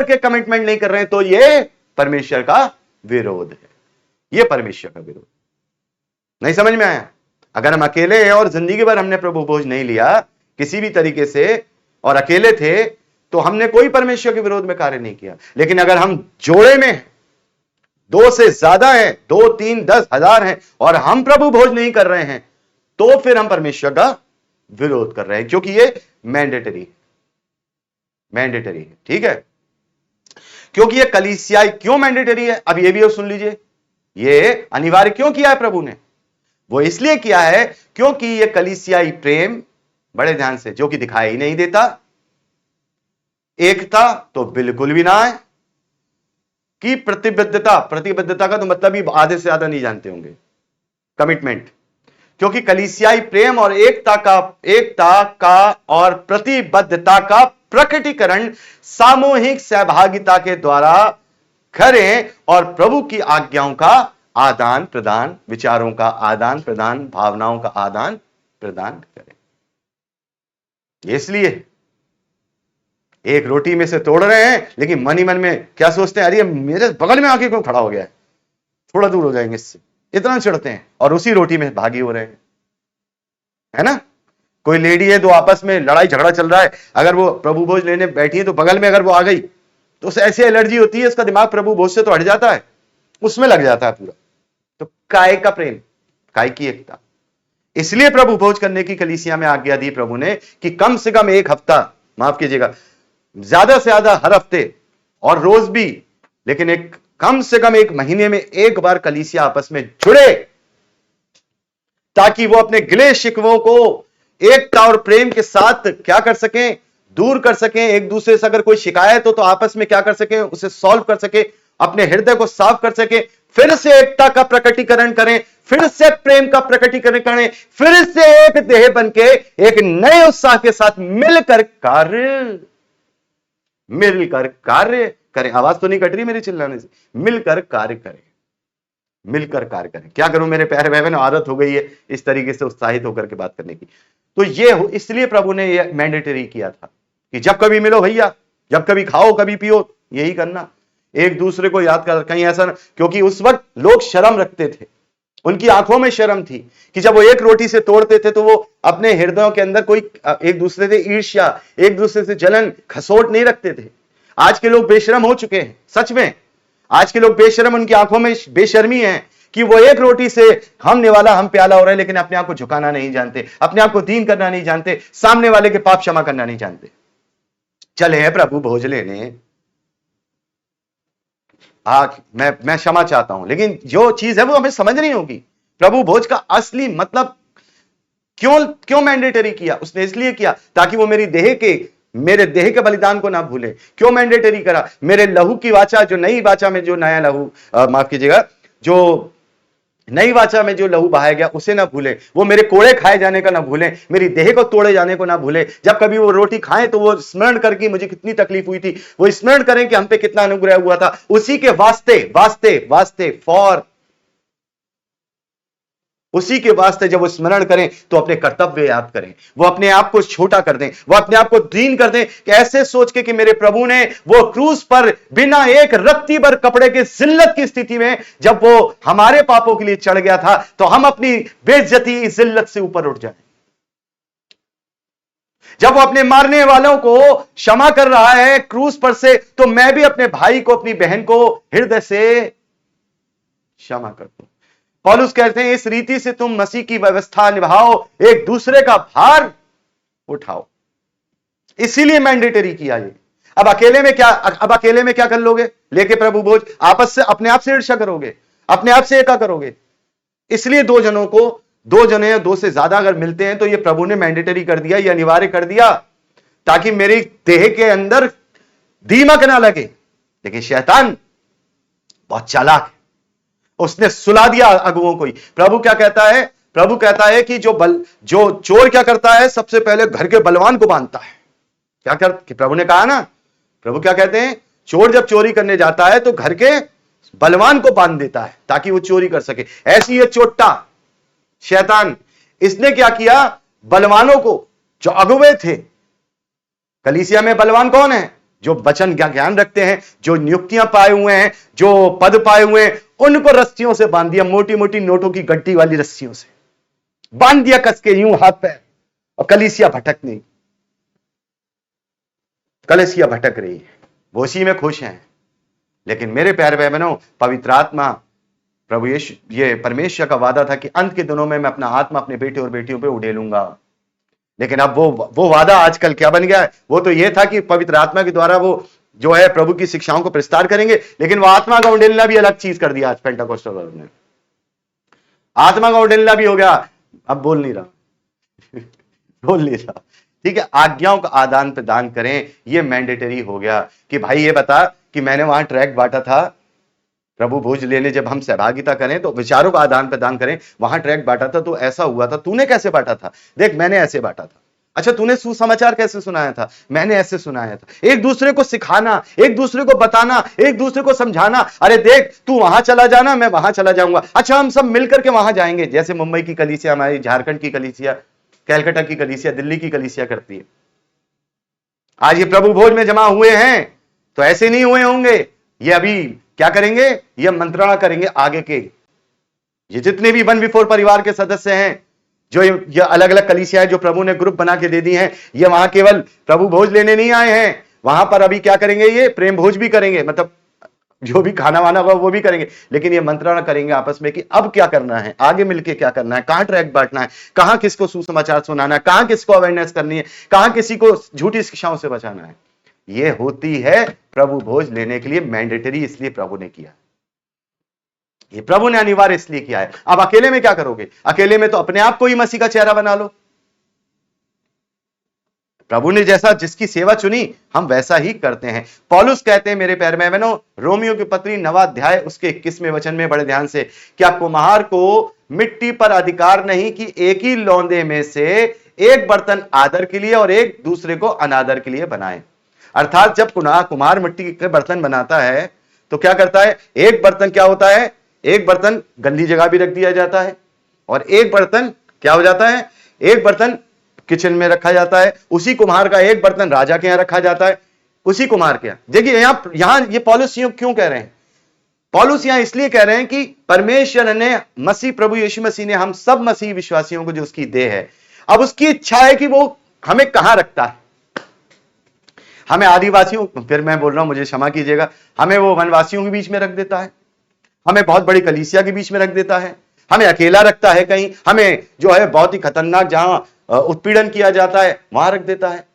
के कमिटमेंट नहीं कर रहे हैं, तो यह परमेश्वर का विरोध है। यह परमेश्वर का विरोध। नहीं समझ में आया? अगर हम अकेले हैं और जिंदगी भर हमने प्रभु भोज नहीं लिया किसी भी तरीके से और अकेले थे, तो हमने कोई परमेश्वर के विरोध में कार्य नहीं किया। लेकिन अगर हम जोड़े में हैं, 2 से ज्यादा हैं, 2, 3, 10, 1000 हैं, और हम प्रभु भोज नहीं कर रहे हैं, तो फिर हम परमेश्वर का विरोध कर रहे हैं, क्योंकि ये मैंडेटरी है। ठीक है, क्योंकि ये कलीसिया क्यों मैंडेटरी है, अब ये भी सुन लीजिए। ये अनिवार्य क्यों किया है प्रभु ने? वो इसलिए किया है क्योंकि ये कलीसियाई प्रेम, बड़े ध्यान से, जो कि दिखाई ही नहीं देता, एकता तो बिल्कुल भी ना है, कि प्रतिबद्धता का तो मतलब ही आधे से ज्यादा नहीं जानते होंगे, कमिटमेंट। क्योंकि कलीसियाई प्रेम और एकता का और प्रतिबद्धता का प्रकटीकरण सामूहिक सहभागिता के द्वारा करें, और प्रभु की आज्ञाओं का आदान प्रदान, विचारों का आदान प्रदान, भावनाओं का आदान प्रदान करें। इसलिए एक रोटी में से तोड़ रहे हैं, लेकिन मन ही मन में क्या सोचते हैं, अरे मेरे बगल में आके क्यों खड़ा हो गया है, थोड़ा दूर हो जाएंगे इससे, इतना चिढ़ते हैं, और उसी रोटी में भागी हो रहे हैं, है ना। कोई लेडी है, 2 आपस में लड़ाई झगड़ा चल रहा है, अगर वो प्रभु भोज लेने बैठी है तो बगल में अगर वो आ गई तो उसे ऐसी एलर्जी होती है, उसका दिमाग प्रभु भोज से तो हट जाता है, उसमें लग जाता है पूरा। तो काय का प्रेम, काय की एकता। इसलिए प्रभु भोज करने की कलीसिया में आज्ञा दी प्रभु ने कि कम से कम 1 हफ्ता, माफ कीजिएगा, ज्यादा से ज्यादा हर हफ्ते और रोज भी, लेकिन कम से कम 1 महीने में 1 बार कलीसिया आपस में जुड़े, ताकि वो अपने गिले शिकवों को एकता और प्रेम के साथ क्या कर सकें, दूर कर सकें। एक दूसरे से अगर कोई शिकायत हो तो आपस में क्या कर सकें, उसे सॉल्व कर सके, अपने हृदय को साफ कर सके, फिर से एकता का प्रकटीकरण करें, फिर से प्रेम का प्रकटीकरण करें, फिर से एक देह बनके एक नए उत्साह के साथ मिलकर कार्य करें। आवाज तो नहीं कट रही मेरी चिल्लाने से? मिलकर कार्य करें, मिलकर कार्य करें। क्या करूं मेरे प्यारे भाई बहनों, आदत हो गई है इस तरीके से उत्साहित होकर के बात करने की। तो ये इसलिए प्रभु ने ये मैंडेटरी किया था कि जब कभी मिलो भैया, जब कभी खाओ कभी पियो, यही करना, एक दूसरे को याद कर, कहीं ऐसा ना, क्योंकि उस वक्त लोग शर्म रखते थे, उनकी आंखों में शर्म थी कि जब वो एक रोटी से तोड़ते थे तो वो अपने हृदयों के अंदर कोई एक दूसरे से ईर्ष्या, एक दूसरे से जलन, खसोट नहीं रखते थे। आज के लोग बेशर्म हो चुके हैं, सच में आज के लोग बेशर्म, उनकी आंखों में बेशर्मी है कि वो एक रोटी से हम निवाला हम प्याला हो रहे हैं, लेकिन अपने आप को झुकाना नहीं जानते, अपने आप को दीन करना नहीं जानते, सामने वाले के पाप क्षमा करना नहीं जानते। चले हैं प्रभु भोज लेने, मैं क्षमा चाहता हूं, लेकिन जो चीज है वो हमें समझनी होगी। प्रभु भोज का असली मतलब क्यों मैंडेटरी किया? उसने इसलिए किया ताकि वो मेरे देह के बलिदान को ना भूले। क्यों मैंडेटरी करा? मेरे लहू की वाचा, जो नई वाचा में जो नया लहू, माफ कीजिएगा, जो नई वाचा में जो लहू बहाया गया उसे ना भूले, वो मेरे कोड़े खाए जाने का ना भूले, मेरी देह को तोड़े जाने को ना भूले। जब कभी वो रोटी खाएं तो वो स्मरण करके मुझे कितनी तकलीफ हुई थी, वो स्मरण करें कि हम पे कितना अनुग्रह हुआ था। उसी के उसी के वास्ते जब वो स्मरण करें तो अपने कर्तव्य याद करें, वो अपने आप को छोटा कर दें, वो अपने आप को दीन कर दें, कि ऐसे सोच के कि मेरे प्रभु ने वो क्रूस पर बिना एक रत्ती भर कपड़े के जिल्लत की स्थिति में जब वो हमारे पापों के लिए चढ़ गया था, तो हम अपनी बेइज्जती इस जिल्लत से ऊपर उठ जाएं। जब वो अपने मारने वालों को क्षमा कर रहा है क्रूस पर से, तो मैं भी अपने भाई को, अपनी बहन को हृदय से क्षमा कर दूं। पौलुस कहते हैं इस रीति से तुम मसीह की व्यवस्था निभाओ, एक दूसरे का भार उठाओ। इसीलिए मैंडेटरी किया ये। अब अकेले में क्या कर लोगे लेके प्रभु भोज? आपस से अपने आप से ईर्ष्या करोगे, अपने आप से एका करोगे। इसलिए 2 जने या 2 से ज्यादा अगर मिलते हैं तो ये प्रभु ने मैंडेटरी कर दिया, ये अनिवार्य कर दिया, ताकि मेरी देह के अंदर दीमक ना लगे। लेकिन शैतान बहुत चालाक है, उसने सुला दिया अगुओं को ही। प्रभु क्या कहता है? प्रभु कहता है कि जो चोर क्या करता है, सबसे पहले घर के बलवान को बांधता है। प्रभु ने कहा ना, प्रभु क्या कहते हैं? चोर जब चोरी करने जाता है तो घर के बलवान को बांध देता है ताकि वो चोरी कर सके। ऐसी ये चोट्टा शैतान, इसने क्या किया? बलवानों को, जो अगुवे थे, कलीसिया में बलवान कौन है? जो वचन ज्ञान रखते हैं, जो नियुक्तियां पाए हुए हैं, जो पद पाए हुए हैं, उनको रस्सियों से बांध दिया, मोटी मोटी नोटों की गड्डी वाली रस्सियों से बांध दिया, कस के यूं हाथ पैर, और कलीसिया भटक नहीं। कलीसिया भटक रही है, वो उसी में खुश हैं। लेकिन मेरे प्यारे भाई बहनों, पवित्र आत्मा, प्रभु यीशु, ये परमेश्वर का वादा था कि अंत के दिनों में मैं अपना आत्मा अपने बेटे और बेटियों पे उड़ेलूंगा। लेकिन अब वो वादा आजकल क्या बन गया है? वो तो ये था कि पवित्र आत्मा के द्वारा वो जो है प्रभु की शिक्षाओं को प्रस्तार करेंगे, लेकिन वो आत्मा का उंडेलना भी अलग चीज कर दिया आज पेंटाकोस्टल वर्ग ने। आत्मा का उंडेलना भी हो गया, अब बोल नहीं रहा बोल नहीं रहा। ठीक है, आज्ञाओं का आदान प्रदान करें, ये मैंडेटरी हो गया कि भाई ये बता कि मैंने वहां ट्रैक बांटा था, प्रभु भोज लेने जब हम सहभागिता करें तो विचारों का आदान प्रदान करें, वहां ट्रैक बांटा था तो ऐसा हुआ था, तूने कैसे बांटा था? देख मैंने ऐसे बांटा था। अच्छा तूने सुसमाचार कैसे सुनाया था? मैंने ऐसे सुनाया था। एक दूसरे को सिखाना, एक दूसरे को बताना, एक दूसरे को समझाना। अरे देख तू वहां चला जाना, मैं वहां चला जाऊंगा, अच्छा हम सब मिलकर के वहां जाएंगे, जैसे मुंबई की कलीसिया, हमारी झारखंड की कलीसिया, कैलकाटा की कलीसिया, दिल्ली की कलीसिया करती है। आज ये प्रभु भोज में जमा हुए हैं तो ऐसे नहीं हुए होंगे, ये अभी क्या करेंगे? ये मंत्रणा करेंगे आगे के, ये जितने भी 1 परिवार के सदस्य हैं, जो ये अलग अलग कलीसियाएं जो प्रभु ने ग्रुप बना के दे दी हैं, ये वहां केवल प्रभु भोज लेने नहीं आए हैं, वहां पर अभी क्या करेंगे? ये प्रेम भोज भी करेंगे, मतलब जो भी खाना वाना हुआ वो भी करेंगे, लेकिन ये मंत्रणा करेंगे आपस में कि अब क्या करना है, आगे मिलके क्या करना है, कहां ट्रैक बांटना है, कहां किसको सुसमाचार सुनाना है, कहां किसको अवेयरनेस करनी है, कहां किसी को झूठी शिक्षाओं से बचाना है। ये होती है प्रभु भोज लेने के लिए मैंडेटरी, इसलिए प्रभु ने किया, ये प्रभु ने अनिवार्य इसलिए किया है। अब अकेले में क्या करोगे? अकेले में तो अपने आप को ही मसीह का चेहरा बना लो। प्रभु ने जैसा जिसकी सेवा चुनी हम वैसा ही करते हैं। पौलुस कहते हैं मेरे प्यारे बहनों, रोमियो की पत्री 9वां अध्याय उसके 21वें वचन में, बड़े ध्यान से, क्या कुम्हार को मिट्टी पर अधिकार नहीं कि एक ही लौंदे में से एक बर्तन आदर के लिए और एक दूसरे को अनादर के लिए बनाए? अर्थात जब कुम्हार मिट्टी के बर्तन बनाता है तो क्या करता है? एक बर्तन क्या होता है? एक बर्तन गंदी जगह भी रख दिया जाता है, और एक बर्तन क्या हो जाता है? एक बर्तन किचन में रखा जाता है। उसी कुम्हार का एक बर्तन राजा के यहां रखा जाता है, उसी कुम्हार के यहां। देखिए यहां ये पौलुस क्यों कह रहे हैं? पौलुस यहां इसलिए कह रहे हैं कि परमेश्वर ने, मसीह प्रभु यीशु मसीह ने हम सब मसीह विश्वासियों को जो उसकी देह है, अब उसकी इच्छा है कि वो हमें कहां रखता है। हमें आदिवासियों, फिर मैं बोल रहा हूं मुझे क्षमा कीजिएगा, हमें वो वनवासियों के बीच में रख देता है, हमें बहुत बड़ी कलीसिया के बीच में रख देता है, हमें अकेला रखता है कहीं, हमें जो है बहुत ही खतरनाक जहां उत्पीड़न किया जाता है वहां रख देता है।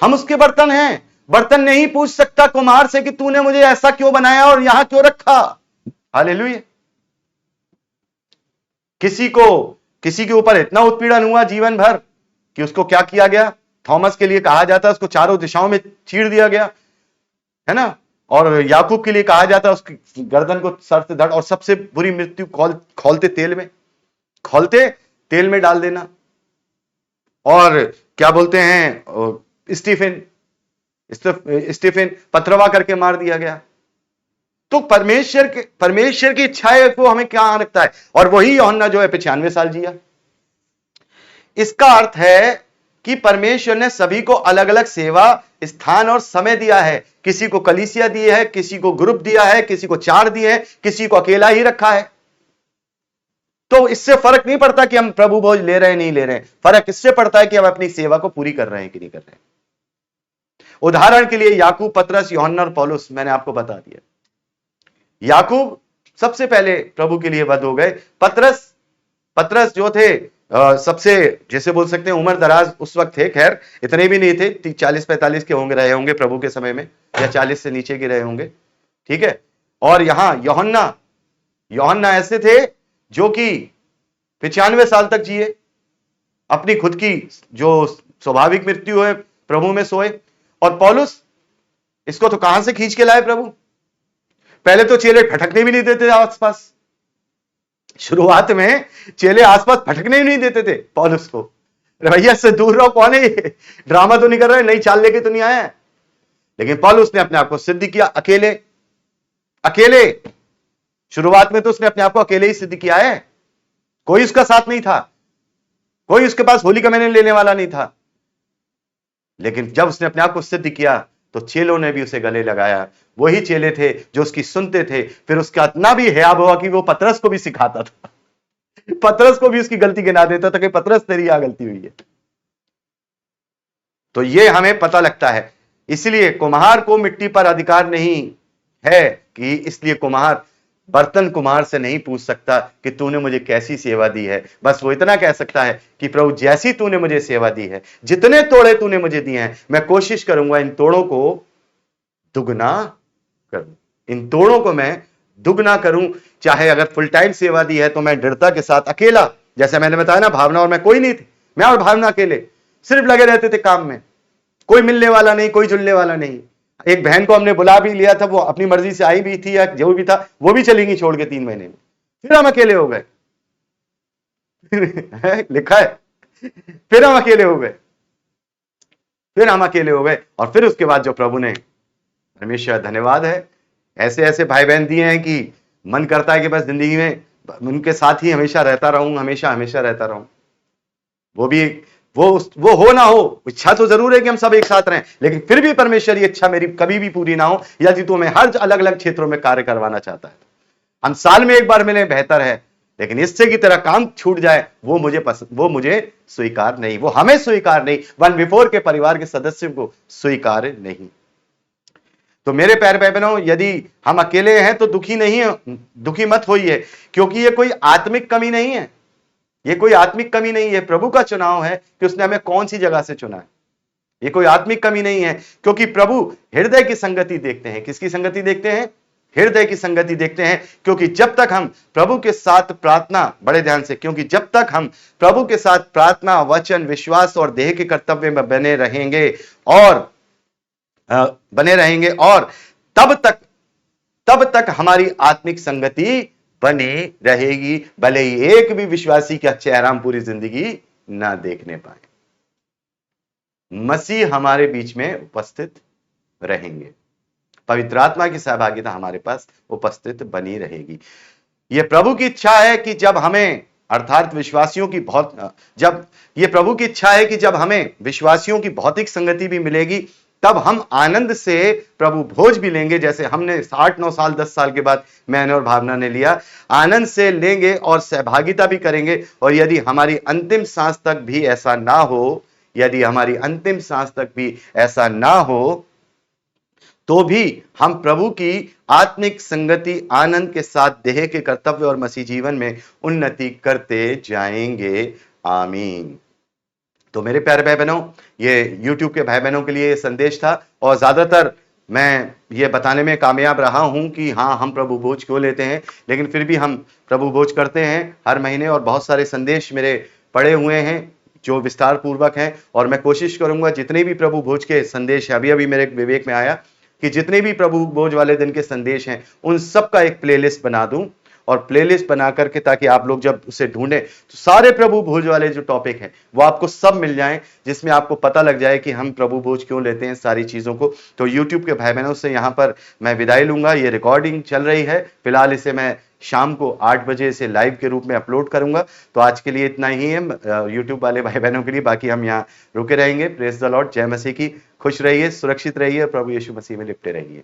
हम उसके बर्तन हैं। बर्तन नहीं पूछ सकता कुम्हार से कि तूने मुझे ऐसा क्यों बनाया और यहां क्यों रखा। हालेलुया। किसी के ऊपर इतना उत्पीड़न हुआ जीवन भर कि उसको क्या किया गया? थॉमस के लिए कहा जाता है उसको चारों दिशाओं में चीर दिया गया, है ना। और याकूब के लिए कहा जाता है उसकी गर्दन को सर से धड़, और सबसे बुरी मृत्यु खोलते तेल में डाल देना। और क्या बोलते हैं, स्टीफन पथरवा करके मार दिया गया। तो परमेश्वर की इच्छा है वो हमें क्या रखता है, और वही यूहन्ना जो है 95 साल जिया। इसका अर्थ है कि परमेश्वर ने सभी को अलग अलग सेवा, स्थान और समय दिया है। किसी को कलीसिया दी है, किसी को ग्रुप दिया है, किसी को 4 दिए हैं, किसी को अकेला ही रखा है। तो इससे फर्क नहीं पड़ता कि हम प्रभु भोज ले रहे हैं नहीं ले रहे हैं, फर्क इससे पड़ता है कि हम अपनी सेवा को पूरी कर रहे हैं कि नहीं कर रहे हैं। उदाहरण के लिए याकूब, पतरस, यूहन्ना और पौलुस मैंने आपको बता दिया। याकूब सबसे पहले प्रभु के लिए वध हो गए। पतरस जो थे सबसे, जैसे बोल सकते हैं उम्र दराज उस वक्त थे, खैर इतने भी नहीं थे, 40-45 के रहे होंगे प्रभु के समय में, या 40 से नीचे के रहे होंगे, ठीक है। और यहां यूहन्ना ऐसे थे जो कि 95 साल तक जिए, अपनी खुद की जो स्वाभाविक मृत्यु है प्रभु में सोए। और पौलुस, इसको तो कहां से खींच के लाए प्रभु? पहले तो चेले फटकने भी नहीं देते आसपास। शुरुआत में चेले आसपास फटकने ही नहीं देते थे पौलुस को। भैया से दूर रहो, कौन है ये? ड्रामा तो नहीं कर रहे, नई चाल लेके तो नहीं आया है। लेकिन पौलुस ने अपने आप को सिद्ध किया अकेले। शुरुआत में तो उसने अपने आप को अकेले ही सिद्ध किया है, कोई उसका साथ नहीं था, कोई उसके पास होली कम्युनियन लेने वाला नहीं था। लेकिन जब उसने अपने आप को सिद्ध किया तो चेलों ने भी उसे गले लगाया। वही चेले थे जो उसकी सुनते थे। फिर उसका इतना भी हयाब हुआ कि वो पतरस को भी सिखाता था, पतरस को भी उसकी गलती गिना देता था कि पतरस तेरी यहां गलती हुई है। तो ये हमें पता लगता है इसलिए कुम्हार को मिट्टी पर अधिकार नहीं है कि इसलिए कुम्हार बर्तन कुम्हार से नहीं पूछ सकता कि तूने मुझे कैसी सेवा दी है। बस वो इतना कह सकता है कि प्रभु जैसी तूने मुझे सेवा दी है, जितने तोड़े तूने मुझे दिए हैं, मैं कोशिश करूंगा इन तोड़ों को दुगना करूं, इन तोड़ों को मैं दुगना करूं। चाहे अगर फुल टाइम सेवा दी है तो मैं दृढ़ता के साथ अकेला, जैसे मैंने बताया ना, भावना और मैं कोई नहीं थे, मैं और भावना अकेले सिर्फ लगे रहते थे काम में, कोई मिलने वाला नहीं, कोई जुलने वाला नहीं। एक बहन को हमने बुला भी लिया था, वो अपनी मर्जी से आई भी थी या जो भी था, वो भी चली गई छोड़ के 3 महीने में। फिर हम अकेले हो गए लिखा है, फिर हम अकेले हो गए, फिर हम अकेले हो गए। और फिर उसके बाद जो प्रभु ने, परमेश्वर धन्यवाद है, ऐसे ऐसे भाई बहन दिए हैं कि मन करता है कि बस जिंदगी में उनके साथ ही हमेशा रहता रहूं, हमेशा हमेशा रहता रहूं। वो भी वो हो ना हो, इच्छा तो जरूर है कि हम सब एक साथ रहें, लेकिन फिर भी परमेश्वर ये इच्छा मेरी कभी भी पूरी ना हो, यदि तो हमें हर अलग अलग क्षेत्रों में कार्य करवाना चाहता है। हम साल में एक बार मिले बेहतर है, लेकिन इससे की तरह काम छूट जाए वो मुझे पसंद, वो मुझे स्वीकार नहीं, वो हमें स्वीकार नहीं, 1 के परिवार के सदस्यों को स्वीकार नहीं। तो मेरे प्यारे भाई बहनों, यदि हम अकेले हैं तो दुखी नहीं है, दुखी मत होइए, क्योंकि ये कोई आत्मिक कमी नहीं है, ये कोई आत्मिक कमी नहीं है। प्रभु का चुनाव है कि उसने हमें कौन सी जगह से चुना है। ये कोई आत्मिक कमी नहीं है, क्योंकि प्रभु हृदय की संगति देखते हैं। किसकी संगति देखते हैं? हृदय की संगति देखते हैं। क्योंकि जब तक हम प्रभु के साथ प्रार्थना, बड़े ध्यान से, क्योंकि जब तक हम प्रभु के साथ प्रार्थना, वचन, विश्वास और देह के कर्तव्य में बने रहेंगे और तब तक हमारी आत्मिक संगति बनी रहेगी, भले ही एक भी विश्वासी का चेहरा हम पूरी जिंदगी ना देखने पाए। मसीह हमारे बीच में उपस्थित रहेंगे, पवित्र आत्मा की सहभागिता हमारे पास उपस्थित बनी रहेगी। यह प्रभु की इच्छा है कि जब हमें, अर्थात विश्वासियों की प्रभु की इच्छा है कि जब हमें विश्वासियों की भौतिक संगति भी मिलेगी, तब हम आनंद से प्रभु भोज भी लेंगे, जैसे हमने 8-9 साल 10 साल के बाद मैंने और भावना ने लिया, आनंद से लेंगे और सहभागिता भी करेंगे। और यदि हमारी अंतिम सांस तक भी ऐसा ना हो, यदि हमारी अंतिम सांस तक भी ऐसा ना हो, तो भी हम प्रभु की आत्मिक संगति, आनंद के साथ देह के कर्तव्य और मसीह जीवन में उन्नति करते जाएंगे। आमीन। तो मेरे प्यारे भाई बहनों, ये YouTube के भाई बहनों के लिए ये संदेश था, और ज्यादातर मैं ये बताने में कामयाब रहा हूं कि हाँ, हम प्रभु भोज क्यों लेते हैं, लेकिन फिर भी हम प्रभु भोज करते हैं हर महीने। और बहुत सारे संदेश मेरे पड़े हुए हैं जो विस्तार पूर्वक हैं, और मैं कोशिश करूंगा जितने भी प्रभु भोज के संदेश हैं, अभी मेरे विवेक में आया कि जितने भी प्रभु भोज वाले दिन के संदेश हैं, उन सब का एक प्लेलिस्ट बना दूं, और प्लेलिस्ट बना करके, ताकि आप लोग जब उसे ढूंढें तो सारे प्रभु भोज वाले जो टॉपिक हैं वो आपको सब मिल जाएं, जिसमें आपको पता लग जाए कि हम प्रभु भोज क्यों लेते हैं, सारी चीजों को। तो YouTube के भाई बहनों से यहां पर मैं विदाई लूंगा। ये रिकॉर्डिंग चल रही है फिलहाल, इसे मैं शाम को 8 बजे से लाइव के रूप में अपलोड करूंगा। तो आज के लिए इतना ही है YouTube वाले भाई बहनों के लिए, बाकी हम यहाँ रुके रहेंगे। प्रेज द लॉर्ड, जय मसीह की। खुश रहिए, सुरक्षित रहिए, प्रभु यीशु मसीह में लिपटे रहिए।